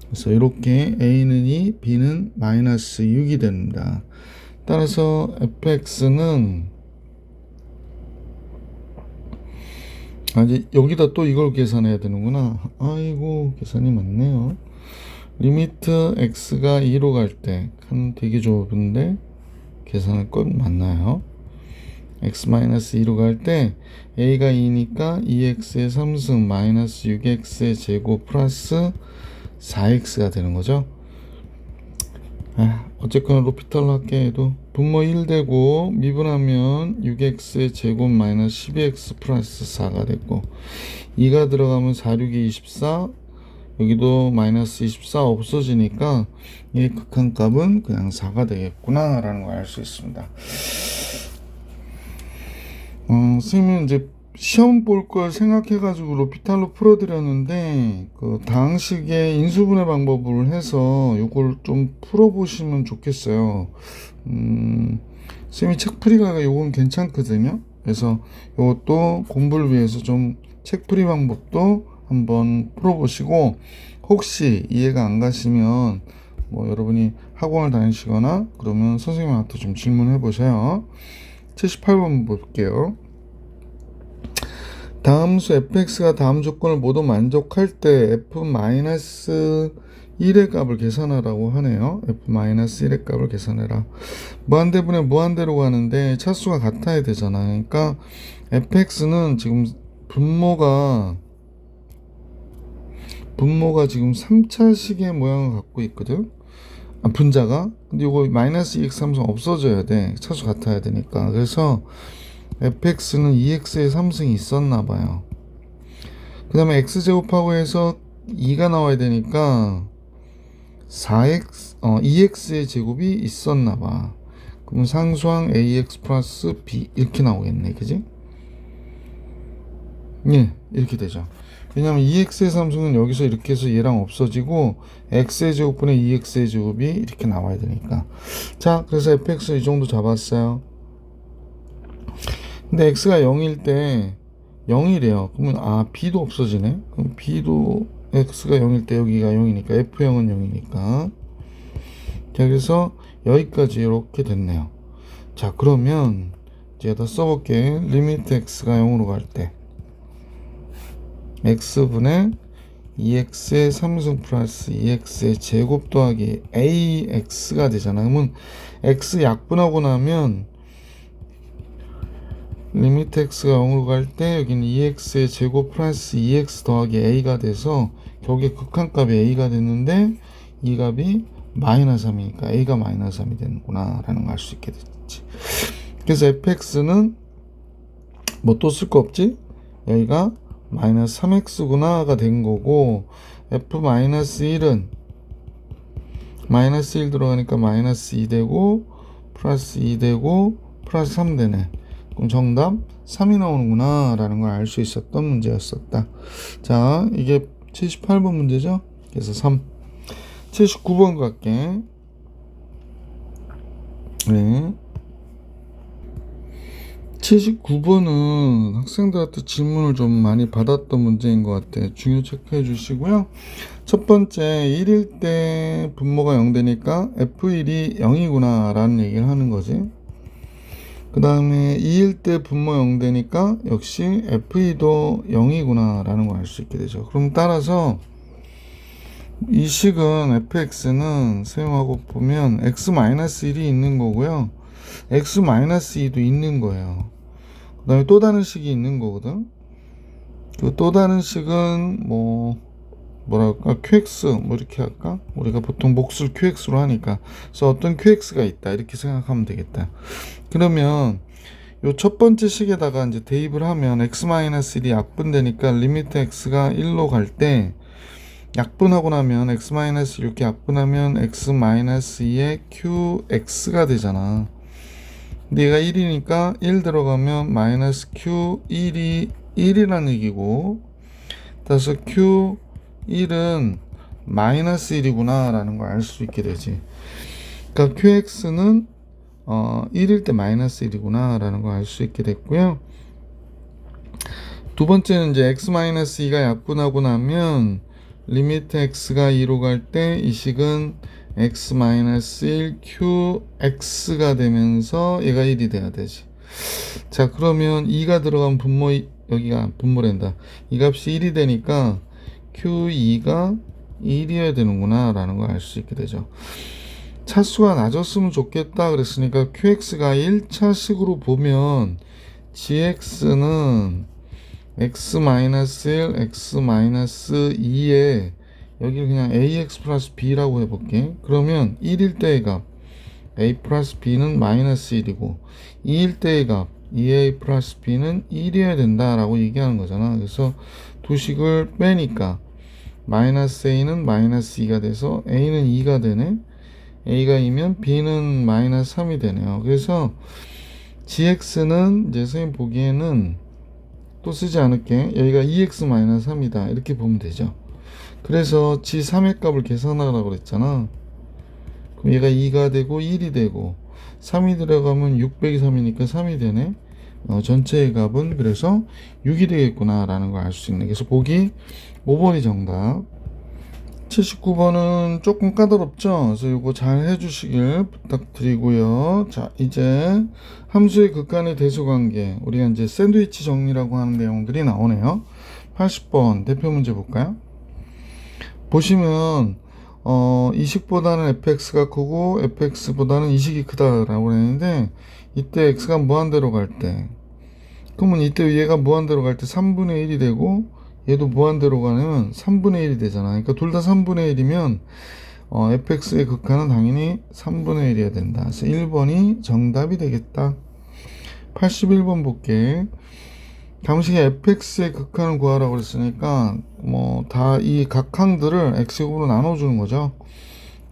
그래서 이렇게 a는 2, b는 마이너스 6이 됩니다. 따라서 fx는 이제 여기다 또 이걸 계산해야 되는구나. 아이고, 계산이 많네요. 리미트 x가 2로 갈 때 칸 되게 좁은데 계산할 건 맞나요? x-2로 갈 때 a가 2니까 2x의 3승 마이너스 6x의 제곱 플러스 4x가 되는 거죠. 어쨌거나 로피탈로 할게. 해도 분모 1 되고 미분하면 6x의 제곱 마이너스 12x 플러스 4가 됐고 2가 들어가면 4, 6이 24 여기도 마이너스 24 없어지니까 이 극한값은 그냥 4가 되겠구나 라는 걸 알 수 있습니다. 선생님은 이제 시험 볼 걸 생각해가지고 로피탈로 풀어드렸는데 그 다항식의 인수분해 방법을 해서 이걸 좀 풀어보시면 좋겠어요. 선생님이 책풀이가 요건 괜찮거든요. 그래서 이것도 공부를 위해서 좀 책풀이 방법도 한번 풀어보시고 혹시 이해가 안 가시면 여러분이 학원을 다니시거나 그러면 선생님한테 좀 질문해 보세요. 78번 볼게요. 다음 수 fx가 다음 조건을 모두 만족할 때 f-1의 값을 계산하라고 하네요. f-1의 값을 계산해라. 무한대분의 무한대로 가는데 차수가 같아야 되잖아. 그러니까 fx는 지금 분모가 지금 3차식의 모양을 갖고 있거든. 분자가. 근데 이거 마이너스 2x 함수 없어져야 돼. 차수 같아야 되니까. 그래서 fx는 2x의 3승이 있었나 봐요. 그 다음에 x제곱하고 해서 2가 나와야 되니까 2x의 제곱이 있었나 봐. 그럼 상수항 ax 플러스 b 이렇게 나오겠네. 그지? 예, 이렇게 되죠. 왜냐면 2x의 3승은 여기서 이렇게 해서 얘랑 없어지고 x의 제곱분의 2x의 제곱이 이렇게 나와야 되니까. 자, 그래서 fx 이 정도 잡았어요. 근데 x가 0일 때 0이래요. 그러면 b도 없어지네. 그럼 b도 x가 0일 때 여기가 0이니까 f0은 0이니까. 자, 그래서 여기까지 이렇게 됐네요. 자, 그러면 이제 다 써볼게. 리미트 x가 0으로 갈 때 x분의 2x의 3승 플러스 2x의 제곱 더하기 ax가 되잖아. 그러면 x 약분하고 나면 리미트 x가 0으로 갈 때 여기는 2x의 제곱 플러스 2x 더하기 a가 돼서 결국에 극한값이 a가 됐는데 이 값이 마이너스 3이니까 a가 마이너스 3이 되는구나 라는 걸 알 수 있게 됐지. 그래서 fx는 뭐 또 쓸 거 없지? 여기가 마이너스 3x구나가 된 거고, f-1은 마이너스 1 들어가니까 마이너스 2 되고 플러스 2 되고 플러스 3 되네. 그럼 정답 3이 나오는구나 라는 걸 알 수 있었던 문제였었다. 자, 이게 78번 문제죠. 그래서 3. 79번 갈게. 네. 79번은 학생들한테 질문을 좀 많이 받았던 문제인 것 같아요. 중요 체크해 주시고요. 첫 번째, 1일 때 분모가 0 되니까 F1이 0이구나 라는 얘기를 하는 거지. 그 다음에 2일 때 분모 0 되니까 역시 F2도 0이구나 라는 걸 알 수 있게 되죠. 그럼 따라서 이 식은 fx는 사용하고 보면 x-1이 있는 거고요. x-2도 있는 거예요. 그 다음에 또 다른 식이 있는 거거든. 그 또 다른 식은 뭐랄까 qx 뭐 이렇게 할까? 우리가 보통 몫을 qx로 하니까 그래서 어떤 qx가 있다 이렇게 생각하면 되겠다. 그러면 요 첫 번째 식에다가 이제 대입을 하면 x-1이 약분되니까 리미트 x가 1로 갈 때 약분하고 나면 x-1 이렇게 약분하면 x-2의 qx가 되잖아. 근데 얘가 1이니까 1 들어가면 마이너스 q1이 1이라는 얘기고, 따라서 q1은 마이너스 1이구나 라는 걸 알 수 있게 되지. 그러니까 qx는 1일 때 마이너스 1이구나 라는 걸 알 수 있게 됐고요. 두 번째는 이제 x-2가 약분하고 나면 리미트 x가 2로 갈 때 이 식은 x-1 qx가 되면서 얘가 1이 돼야 되지. 자, 그러면 2가 들어간 분모, 여기가 분모랜다. 이 값이 1이 되니까 q2가 1이어야 되는구나 라는 걸 알 수 있게 되죠. 차수가 낮았으면 좋겠다 그랬으니까 qx가 1차식으로 보면 gx는 x-1, x-2에 여기를 그냥 ax 플러스 b라고 해볼게. 그러면 1일 때의 값 a 플러스 b는 마이너스 1이고 2일 때의 값 2a 플러스 b는 1이어야 된다라고 얘기하는 거잖아. 그래서 두 식을 빼니까 마이너스 a는 마이너스 2가 돼서 a는 2가 되네. a가 2면 b는 마이너스 3이 되네요. 그래서 gx는 이제 선생님 보기에는 또 쓰지 않을게. 여기가 2x-3이다 이렇게 보면 되죠. 그래서 g3의 값을 계산하라고 그랬잖아. 그럼 얘가 2가 되고 1이 되고 3이 들어가면 6 빼기 3이니까 3이 되네. 전체의 값은 그래서 6이 되겠구나 라는 걸 알 수 있네. 그래서 보기 5번이 정답. 79번은 조금 까다롭죠. 그래서 이거 잘 해주시길 부탁드리고요. 자, 이제 함수의 극한의 대수관계, 우리가 이제 샌드위치 정리라고 하는 내용들이 나오네요. 80번 대표 문제 볼까요? 보시면 이 식보다는 fx가 크고 fx보다는 이 식이 크다라고 했는데, 이때 x가 무한대로 갈 때, 그러면 이때 얘가 무한대로 갈 때 3분의 1이 되고 얘도 무한대로 가면 3분의 1이 되잖아. 그러니까 둘 다 3분의 1이면 fx의 극한은 당연히 3분의 1이어야 된다. 그래서 1번이 정답이 되겠다. 81번 볼게. 당시에 fx의 극한을 구하라고 그랬으니까 다 이 각항들을 x제곱으로 나눠주는 거죠.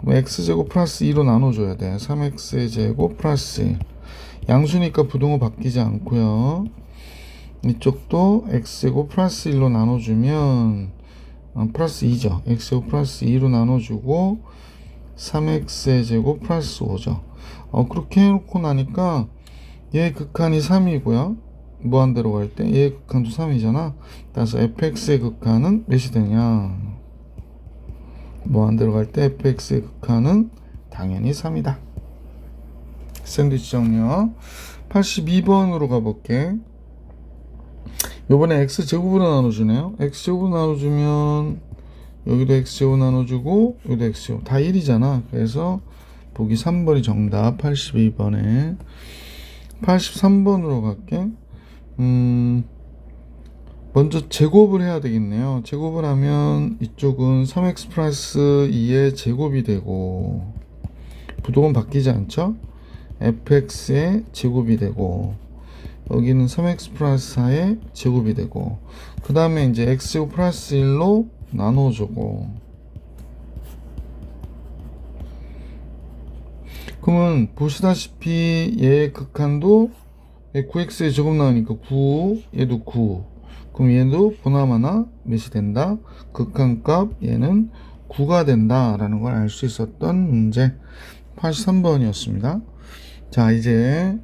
x제곱 플러스 2로 나눠줘야 돼. 3x의 제곱 플러스 1. 양수니까 부등호 바뀌지 않고요. 이쪽도 x제곱 플러스 1로 나눠주면 플러스 2죠. x제곱 플러스 2로 나눠주고 3x의 제곱 플러스 5죠. 그렇게 해놓고 나니까 얘 극한이 3이고요. 무한대로 갈 때 얘 극한도 3이잖아. 따라서 fx의 극한은 몇이 되냐. 무한대로 갈 때 fx의 극한은 당연히 3이다. 샌드위치 정리요. 82번으로 가볼게. 요번에 x제곱으로 나눠주네요. x제곱으로 나눠주면 여기도 x제곱 나눠주고 여기도 x제곱 다 1이잖아. 그래서 보기 3번이 정답. 82번에 83번으로 갈게. 먼저 제곱을 해야 되겠네요. 제곱을 하면 이쪽은 3x 플러스 2의 제곱이 되고 부동은 바뀌지 않죠? fx의 제곱이 되고 여기는 3x 플러스 4의 제곱이 되고 그 다음에 이제 x제곱 플러스 1로 나눠주고 그러면 보시다시피 얘의 극한도 9x의 제곱 나오니까 9, 얘도 9. 그럼 얘도 보나마나 몇이 된다? 극한값 얘는 9가 된다라는 걸 알 수 있었던 문제 83번이었습니다. 자, 이제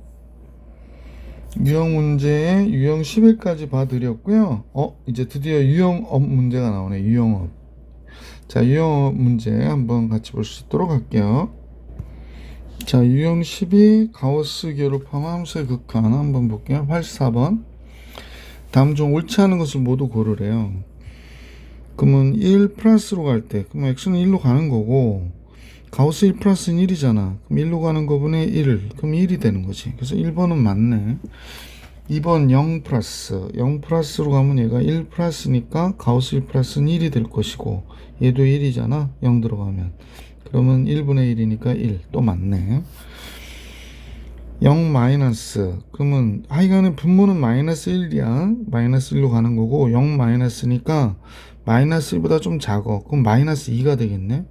유형 문제에 유형 10일까지 봐드렸고요. 이제 드디어 유형업 문제가 나오네. 유형업. 자, 유형업 문제 한번 같이 볼 수 있도록 할게요. 자, 유형 12 가우스 결합함 함수의 극한 한번 볼게요. 84번. 다음 중 옳지 않은 것을 모두 고르래요. 그러면 1 플러스로 갈 때, 그러면 x는 1로 가는 거고, 가우스 1 플러스는 1이잖아. 그럼 1로 가는 거분의 1, 그럼 1이 되는 거지. 그래서 1번은 맞네. 2번 0 플러스, 0 플러스로 가면 얘가 1 플러스니까 가우스 1 플러스는 1이 될 것이고, 얘도 1이잖아. 0 들어가면. 그러면 1분의 1이니까 1. 또 맞네. 0 마이너스. 그러면 하여간에 분모는 마이너스 1이야. 마이너스 1로 가는 거고 0 마이너스니까 마이너스 1보다 좀 작아. 그럼 마이너스 2가 되겠네.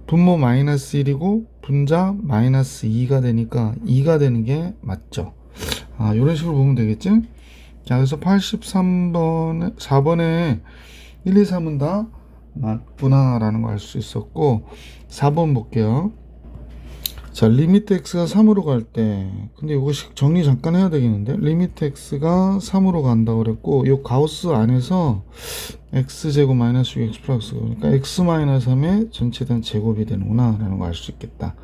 분모 마이너스 1이고 분자 마이너스 2가 되니까 2가 되는 게 맞죠. 이런 식으로 보면 되겠지. 자, 그래서 83번에 4번에 1, 2, 3은 다 맞구나 라는 걸 알 수 있었고 4번 볼게요. 자, 리미트 x가 3으로 갈 때, 근데 이거 정리 잠깐 해야 되겠는데, 리미트 x가 3으로 간다고 그랬고, 이 가우스 안에서 x제곱 마이너스 6x 플러스, 그러니까 x 마이너스 3의 전체 된 제곱이 되는구나 라는 걸 알 수 있겠다.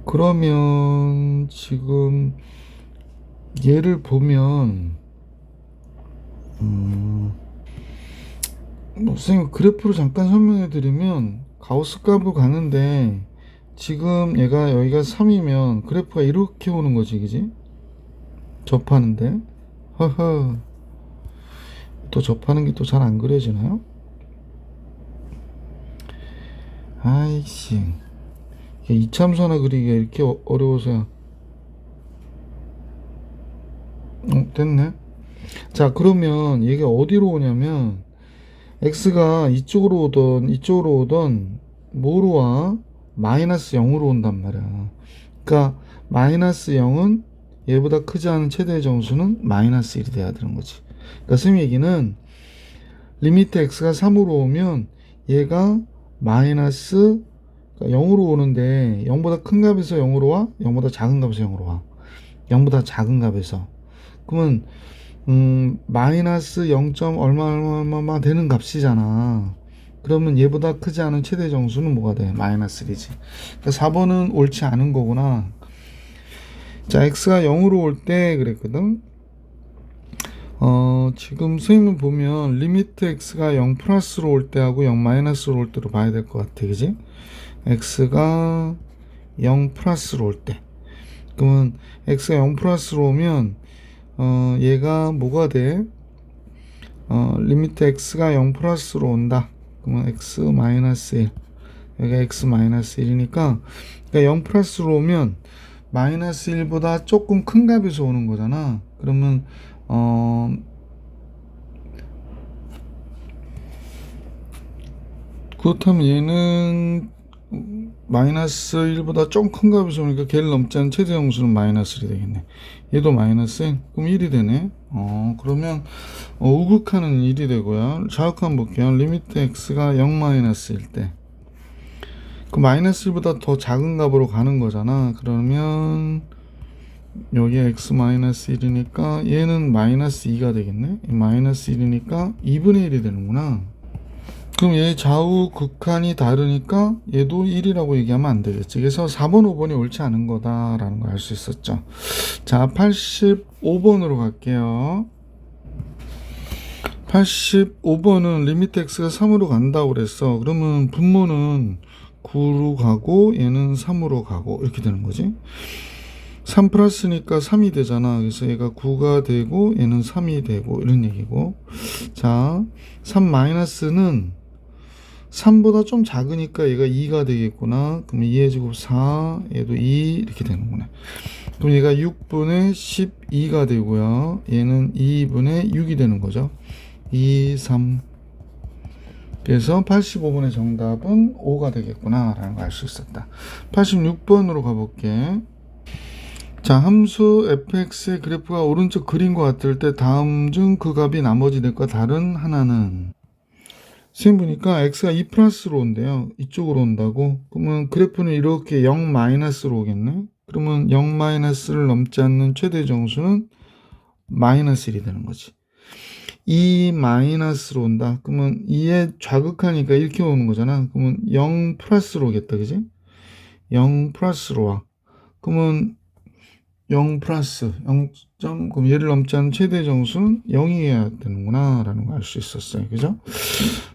그러면 지금 얘를 보면 선생님 그래프로 잠깐 설명해 드리면 가우스 값을 가는데 지금 얘가 여기가 3이면 그래프가 이렇게 오는 거지, 그지? 접하는데 허허 또 접하는 게 또 잘 안 그려지나요? 아이씨, 이참수 하나 그리기가 이렇게 어려워서야. 됐네. 자, 그러면 얘가 어디로 오냐면 x가 이쪽으로 오던 뭐로 와? 마이너스 0으로 온단 말이야. 그러니까 마이너스 0은 얘보다 크지 않은 최대의 정수는 마이너스 1이 돼야 되는 거지. 그러니까 쌤 얘기는 리미트 x가 3으로 오면 얘가 마이너스, 그러니까 0으로 오는데 0보다 큰 값에서 0으로 와? 0보다 작은 값에서 0으로 와. 0보다 작은 값에서. 그러면 마이너스 0. 얼마 되는 값이잖아. 그러면 얘보다 크지 않은 최대 정수는 뭐가 돼? 마이너스 1이지. 그러니까 4번은 옳지 않은 거구나. 자, x가 0으로 올 때 그랬거든. 지금 선생님을 보면 리미트 x가 0 플러스로 올 때하고 0 마이너스로 올 때로 봐야 될 것 같아. 그지? x가 0 플러스로 올 때. 그러면 x가 0 플러스로 오면 얘가 뭐가 돼? 리미트 x가 0 플러스로 온다. 그러면 x 마이너스 1. 여기가 x 마이너스 1이니까 그러니까 0 플러스로 오면 마이너스 1보다 조금 큰 값에서 오는 거잖아. 그러면 그렇다면 얘는 마이너스 1보다 좀 큰 값에서 오니까 걔를 넘지 않은 최대 정수는 마이너스 1이 되겠네. 얘도 마이너스 1, 그럼 1이 되네. 그러면 우극하는 1이 되고요. 좌극한 볼게요. 리미트 x가 0 마이너스 1 때, 그 마이너스 1보다 더 작은 값으로 가는 거잖아. 그러면 여기 x 마이너스 1이니까 얘는 마이너스 2가 되겠네. 마이너스 1이니까 2분의 1이 되는구나. 그럼 얘 좌우 극한이 다르니까 얘도 1이라고 얘기하면 안 되겠지. 그래서 4번, 5번이 옳지 않은 거다라는 걸 알 수 있었죠. 자, 85번으로 갈게요. 85번은 리미트 x가 3으로 간다고 그랬어. 그러면 분모는 9로 가고 얘는 3으로 가고 이렇게 되는 거지. 3 플러스니까 3이 되잖아. 그래서 얘가 9가 되고 얘는 3이 되고 이런 얘기고. 자, 3 마이너스는 3보다 좀 작으니까 얘가 2가 되겠구나. 그럼 2의 제곱 4, 얘도 2 이렇게 되는구나. 그럼 얘가 6분의 12가 되고요. 얘는 2분의 6이 되는 거죠. 2, 3. 그래서 85번의 정답은 5가 되겠구나 라는 걸 알 수 있었다. 86번으로 가볼게. 자, 함수 fx의 그래프가 오른쪽 그림과 같을 때 다음 중 그 값이 나머지 넷과 다른 하나는. 선생님 보니까 x가 2 플러스로 온대요. 이쪽으로 온다고. 그러면 그래프는 이렇게 0 마이너스로 오겠네. 그러면 0 마이너스를 넘지 않는 최대 정수는 마이너스 1이 되는 거지. 2 마이너스로 온다. 그러면 2에 좌극하니까 이렇게 오는 거잖아. 그러면 0 플러스로 오겠다. 그지? 0 플러스로 와. 그러면 0 플러스 0. 그럼 얘를 넘지 않는 최대 정수는 0이어야 되는구나 라는 걸 알 수 있었어요. 그죠?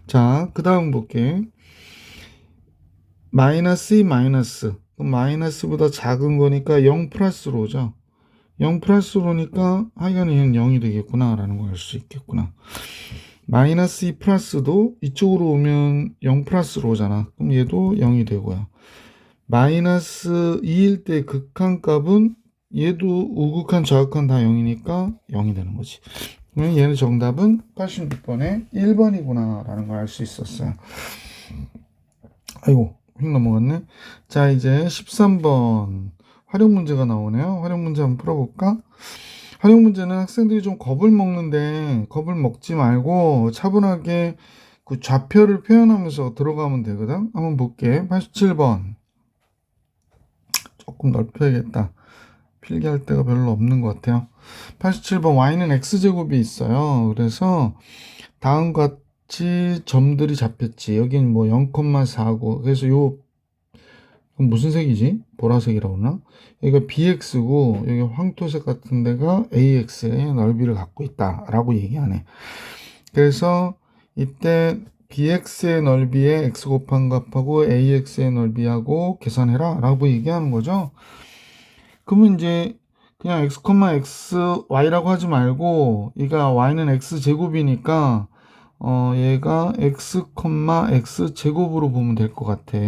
자, 그 다음 볼게. 마이너스 2 마이너스. 그럼 마이너스보다 작은 거니까 0 플러스로 오죠. 0 플러스로 오니까 하여간 얘는 0이 되겠구나 라는 걸 알 수 있겠구나. 마이너스 2 플러스도 이쪽으로 오면 0 플러스로 오잖아. 그럼 얘도 0이 되고요. 마이너스 2일 때 극한값은 얘도 우극한 좌극한 다 0이니까 0이 되는 거지. 그러면 얘는 정답은 86번에 1번이구나 라는 걸 알 수 있었어요. 아이고 휙 넘어갔네. 자, 이제 13번 활용 문제가 나오네요. 활용 문제 한번 풀어볼까? 활용 문제는 학생들이 좀 겁을 먹는데 겁을 먹지 말고 차분하게 그 좌표를 표현하면서 들어가면 되거든. 한번 볼게. 87번 조금 넓혀야겠다. 필기할 데가 별로 없는 것 같아요. 87번 y는 x제곱이 있어요. 그래서 다음과 같이 점들이 잡혔지. 여긴 뭐 0,4고 그래서 요 무슨 색이지? 보라색이라고 하나? 여기가 bx고 여기 황토색 같은 데가 ax의 넓이를 갖고 있다 라고 얘기하네. 그래서 이때 bx의 넓이에 x 곱한 값하고 ax의 넓이하고 계산해라 라고 얘기하는 거죠. 그러면 이제 그냥 x, x, y라고 하지 말고 얘가 y는 x 제곱이니까 얘가 x, x 제곱으로 보면 될 것 같아.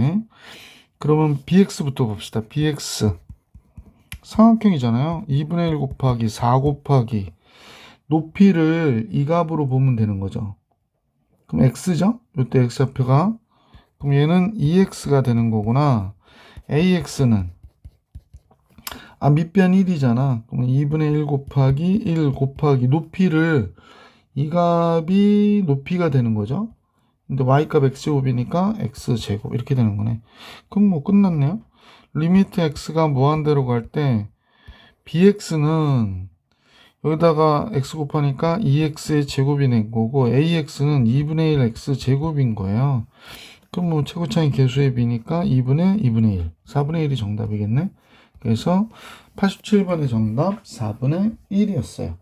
그러면 bx부터 봅시다. bx 삼각형이잖아요. 2분의 1 곱하기 4 곱하기 높이를 이 값으로 보면 되는 거죠. 그럼 x죠? 이때 x좌표가. 그럼 얘는 2x가 되는 거구나. ax는 밑변 1이잖아. 그러면 2분의 1 곱하기 1 곱하기 높이를 이 값이 높이가 되는 거죠. 근데 y값 x제곱이니까 x제곱 이렇게 되는 거네. 그럼 뭐 끝났네요. 리미트 x가 무한대로 갈 때 bx는 여기다가 x 곱하니까 2x의 제곱이 된 거고 ax는 2분의 1 x제곱인 거예요. 그럼 뭐 최고차이 계수의 b니까 2분의 1 4분의 1이 정답이겠네. 그래서 87번의 정답 4분의 1이었어요.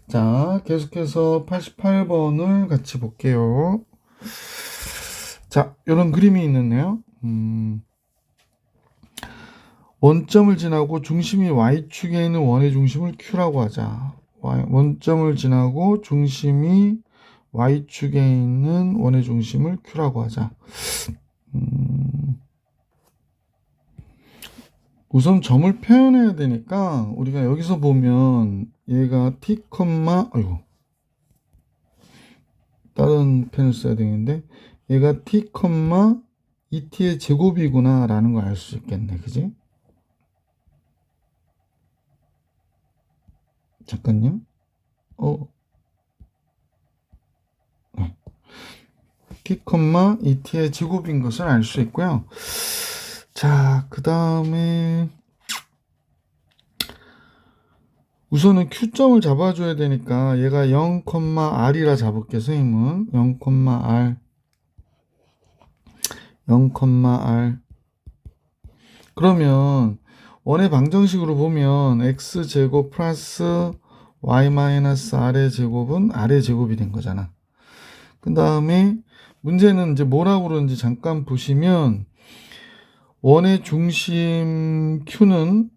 자, 계속해서 88번을 같이 볼게요. 자, 이런 그림이 있는데요. 원점을 지나고 중심이 y축에 있는 원의 중심을 q라고 하자. 원점을 지나고 중심이 y축에 있는 원의 중심을 q라고 하자. 우선 점을 표현해야 되니까 우리가 여기서 보면 얘가 t, 아이고 다른 펜을 써야 되겠는데 얘가 t, 2t의 제곱이구나 라는 걸 알 수 있겠네. 그지? 잠깐요. t, 2t의 제곱인 것을 알 수 있고요. 자, 그 다음에 우선은 Q점을 잡아줘야 되니까 얘가 0,R이라 잡을게. 선생님은 0,R 0,R 그러면 원의 방정식으로 보면 x제곱 플러스 y-r의 제곱은 r의 제곱이 된 거잖아. 그 다음에 문제는 이제 뭐라고 그러는지 잠깐 보시면 원의 중심 Q는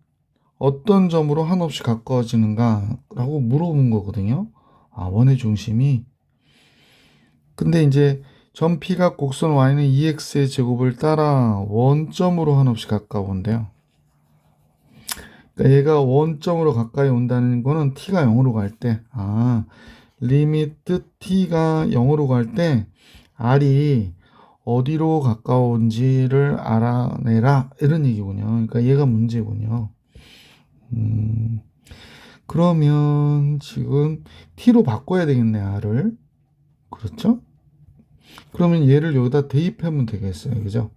어떤 점으로 한없이 가까워지는가 라고 물어본 거거든요. 아, 원의 중심이. 근데 이제 점 P가 곡선 Y는 2x의 제곱을 따라 원점으로 한없이 가까운데요. 그러니까 얘가 원점으로 가까이 온다는 거는 t가 0으로 갈 때, 리미트 t가 0으로 갈 때 r이 어디로 가까운지를 알아내라 이런 얘기군요. 그러니까 얘가 문제군요. 그러면 지금 t로 바꿔야 되겠네, r을. 그렇죠? 그러면 얘를 여기다 대입하면 되겠어요. 그죠?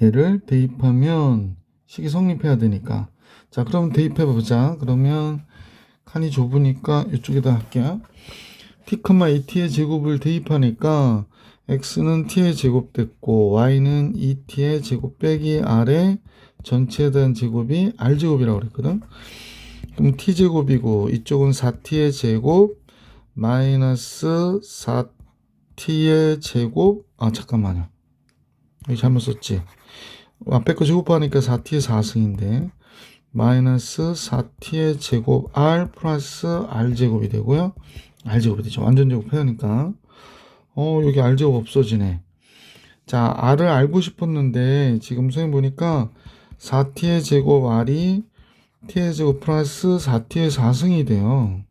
얘를 대입하면 식이 성립해야 되니까. 자, 그럼 대입해 보자. 그러면 칸이 좁으니까 이쪽에다 할게요. t, 2t의 제곱을 대입하니까 x는 t의 제곱 됐고 y는 2t의 제곱 빼기 r의 전체에 대한 제곱이 r제곱이라고 그랬거든. 그럼 t제곱이고 이쪽은 4t의 제곱 마이너스 4t의 제곱. 잠깐만요. 여기 잘못 썼지. 앞에 거 제곱하니까 4t의 4승인데 마이너스 4t의 제곱 r 플러스 r제곱이 되고요. r제곱이 되죠. 완전 제곱해야니까. 여기 r제곱 없어지네. 자, r을 알고 싶었는데 지금 선생님 보니까 4t의 제곱 r이 t의 제곱 플러스 4t의 4승이 돼요.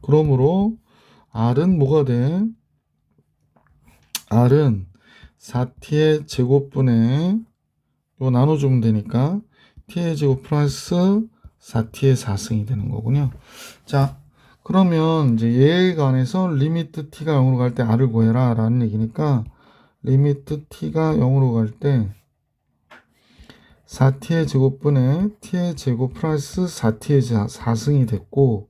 그러므로 r은 뭐가 돼? r은 4t의 제곱분에 이거 나눠주면 되니까 t의 제곱 플러스 4t의 4승이 되는 거군요. 자, 그러면 이제 얘에 관해서 리미트 t가 0으로 갈 때 r을 구해라 라는 얘기니까 리미트 t가 0으로 갈 때 4t의 제곱분에 t의 제곱 플러스 4t의 4승이 됐고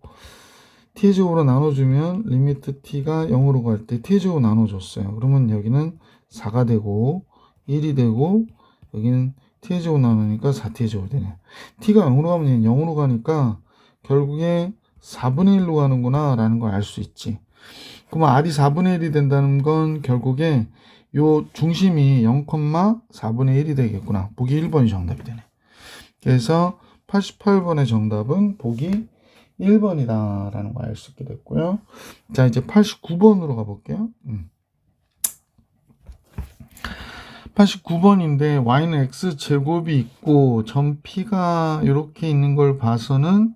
t의 제곱으로 나눠주면 리미트 t가 0으로 갈 때 t의 제곱 나눠줬어요. 그러면 여기는 4가 되고 1이 되고 여기는 t의 제곱 나누니까 4t의 제곱 되네. t가 0으로 가면 0으로 가니까 결국에 4분의 1로 가는구나 라는 걸 알 수 있지. 그러면 r이 4분의 1이 된다는 건 결국에 요 중심이 0,4분의 1이 되겠구나. 보기 1번이 정답이 되네. 그래서 88번의 정답은 보기 1번이다 라는 걸 알 수 있게 됐고요. 자, 이제 89번으로 가볼게요. 89번인데 y는 x제곱이 있고 점 P가 이렇게 있는 걸 봐서는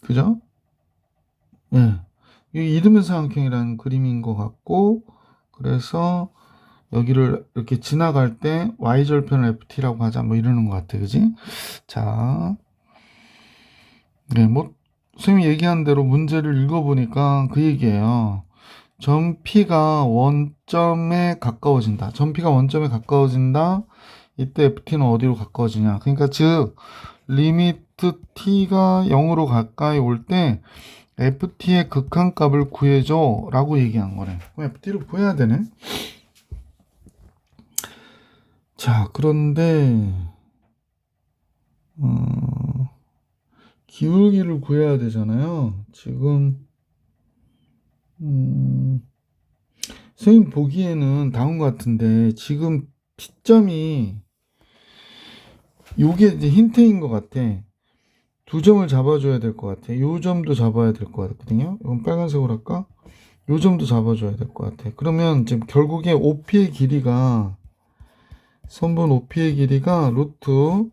그죠? 예. 이 이등변 삼각형이라는 그림인 것 같고 그래서 여기를 이렇게 지나갈 때 y절편을 ft라고 하자 뭐 이러는 것 같아. 그지? 자, 네, 뭐 선생님이 얘기한 대로 문제를 읽어보니까 그 얘기예요. 점 P가 원점에 가까워진다. 점 P가 원점에 가까워진다. 이때 FT는 어디로 가까워지냐. 그러니까 즉 리미트 T가 0으로 가까이 올 때 FT의 극한값을 구해줘 라고 얘기한 거네. 그럼 FT를 구해야 되네. 자, 그런데 기울기를 구해야 되잖아요. 지금 선생님 보기에는 다음 것 같은데 지금 T점이 요게 이제 힌트인 것 같아. 두 점을 잡아줘야 될 것 같아. 요 점도 잡아야 될 것 같거든요. 이건 빨간색으로 할까? 요 점도 잡아줘야 될 것 같아. 그러면 지금 결국에 OP의 길이가 선분 OP의 길이가 루트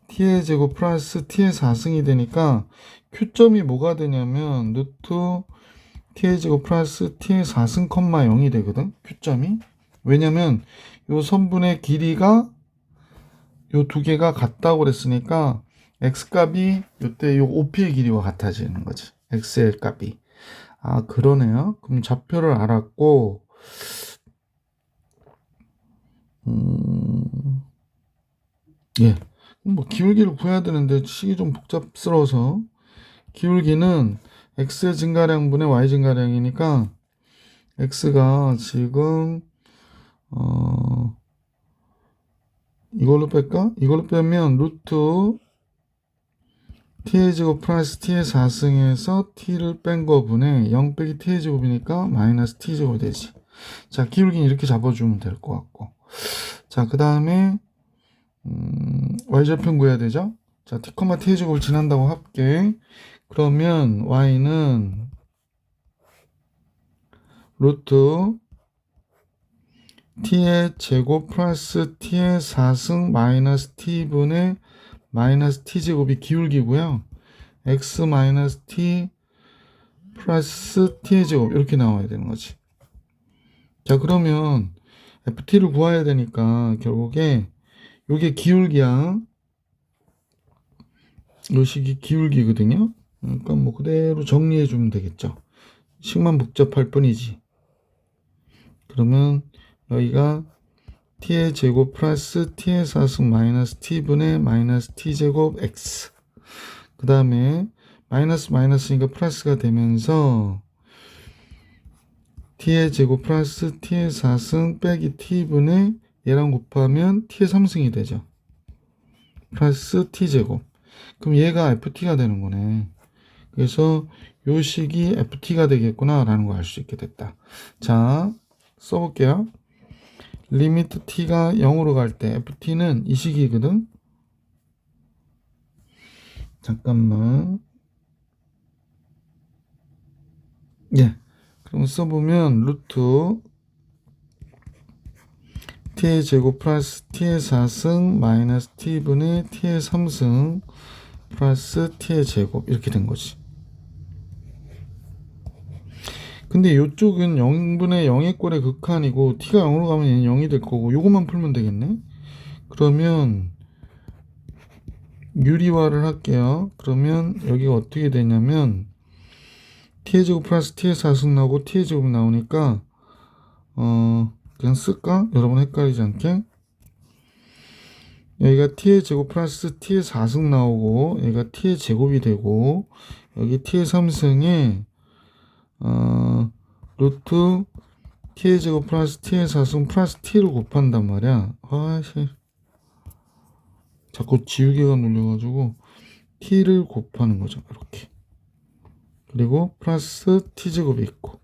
T의 제곱 플러스 T의 4승이 되니까 Q점이 뭐가 되냐면 루트 T의 제곱 플러스 T의 4승, 0이 되거든. Q점이. 왜냐면 요 선분의 길이가 요 두 개가 같다고 그랬으니까 x값이 요때 요 OP의 길이와 같아지는 거지. x의 값이. 그러네요. 그럼 좌표를 알았고 예. 뭐 기울기를 구해야 되는데 식이 좀 복잡스러워서 기울기는 x의 증가량분의 y 증가량이니까 x가 지금 이걸로 뺄까? 이걸로 빼면 루트 t의 제곱 플러스 t의 4승에서 t를 뺀 거분에 0 빼기 t의 제곱이니까 마이너스 t 제곱이 되지. 자, 기울기는 이렇게 잡아주면 될 것 같고. 자, 그 다음에 y절편 구해야 되죠. 자, t, t의 제곱을 지난다고 할게. 그러면 y는 루트 t의 제곱 플러스 t의 4승 마이너스 t분의 마이너스 t제곱이 기울기고요. x 마이너스 t 플러스 t의 제곱 이렇게 나와야 되는 거지. 자, 그러면 ft를 구해야 되니까 결국에 요게 기울기야. 요 식이 기울기거든요. 그러니까 뭐 그대로 정리해 주면 되겠죠. 식만 복잡할 뿐이지. 그러면 여기가 t의 제곱 플러스 t의 4승 마이너스 t분의 마이너스 t제곱 x. 그 다음에 마이너스 마이너스니까 플러스가 되면서 t의 제곱 플러스 t의 4승 빼기 t분의 얘랑 곱하면 t의 3승이 되죠. 플러스 t제곱. 그럼 얘가 ft가 되는 거네. 그래서 요 식이 ft가 되겠구나 라는 걸 알 수 있게 됐다. 자, 써볼게요. 리미트 t가 0으로 갈 때 ft는 이 식이거든. 잠깐만. 예. 그럼 써보면 루트 t의 제곱 플러스 t의 4승 마이너스 t분의 t의 3승 플러스 t의 제곱 이렇게 된 거지. 근데 이쪽은 0분의 0의 꼴의 극한이고 t가 0으로 가면 얘는 0이 될 거고 요것만 풀면 되겠네. 그러면 유리화를 할게요. 그러면 여기가 어떻게 되냐면 t의 제곱 플러스 t의 4승 나오고 t의 제곱 나오니까 그냥 쓸까? 여러분 헷갈리지 않게. 여기가 t의 제곱 플러스 t의 4승 나오고 여기가 t의 제곱이 되고 여기 t의 3승에 루트 t의 제곱 플러스 t의 4승 플러스 t를 곱한단 말이야. 아씨, 자꾸 지우개가 눌려가지고 t를 곱하는 거죠. 이렇게. 그리고 플러스 t제곱이 있고.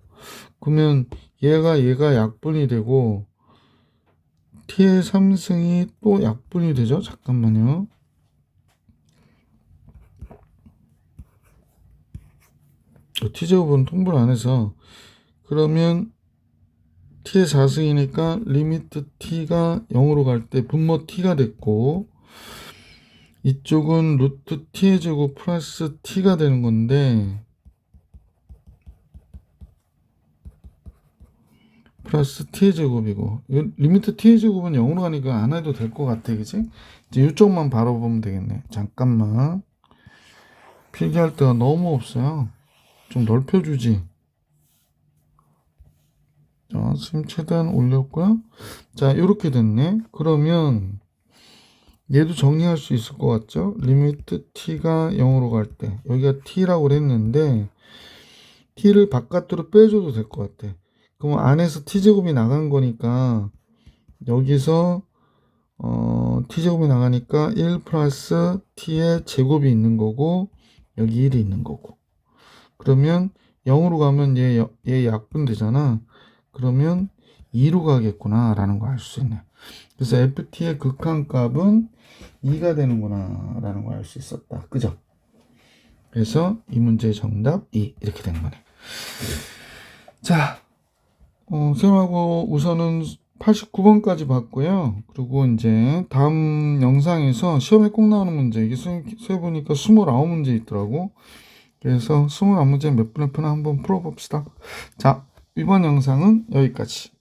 그러면 얘가 약분이 되고 t의 3승이 또 약분이 되죠. 잠깐만요. t제곱은 통분을 안 해서 그러면 t의 4승이니까 리미트 t가 0으로 갈 때 분모 t가 됐고 이쪽은 루트 t의 제곱 플러스 t가 되는 건데 플러스 t의 제곱이고 리미트 t의 제곱은 0으로 가니까 안 해도 될 것 같아. 그치? 이제 이쪽만 바로 보면 되겠네. 잠깐만. 필기할 데가 너무 없어요. 좀 넓혀주지. 자, 선생님 최대한 올렸고요. 자, 이렇게 됐네. 그러면 얘도 정리할 수 있을 것 같죠? 리미트 t가 0으로 갈 때 여기가 t라고 했는데 t를 바깥으로 빼줘도 될 것 같아. 그럼 안에서 t제곱이 나간 거니까 여기서 t제곱이 나가니까 1 플러스 t의 제곱이 있는 거고 여기 1이 있는 거고 그러면 0으로 가면 얘 약분 되잖아. 그러면 2로 가겠구나 라는 거 알 수 있네. 그래서 ft의 극한값은 2가 되는구나 라는 걸 알 수 있었다. 그죠? 그래서 이 문제의 정답 2 이렇게 되는 거네. 자, 선생님하고 우선은 89번까지 봤고요. 그리고 이제 다음 영상에서 시험에 꼭 나오는 문제, 이게 세보니까 29문제 있더라고. 그래서 29문제 몇 분의 표나 한번 풀어봅시다. 자, 이번 영상은 여기까지.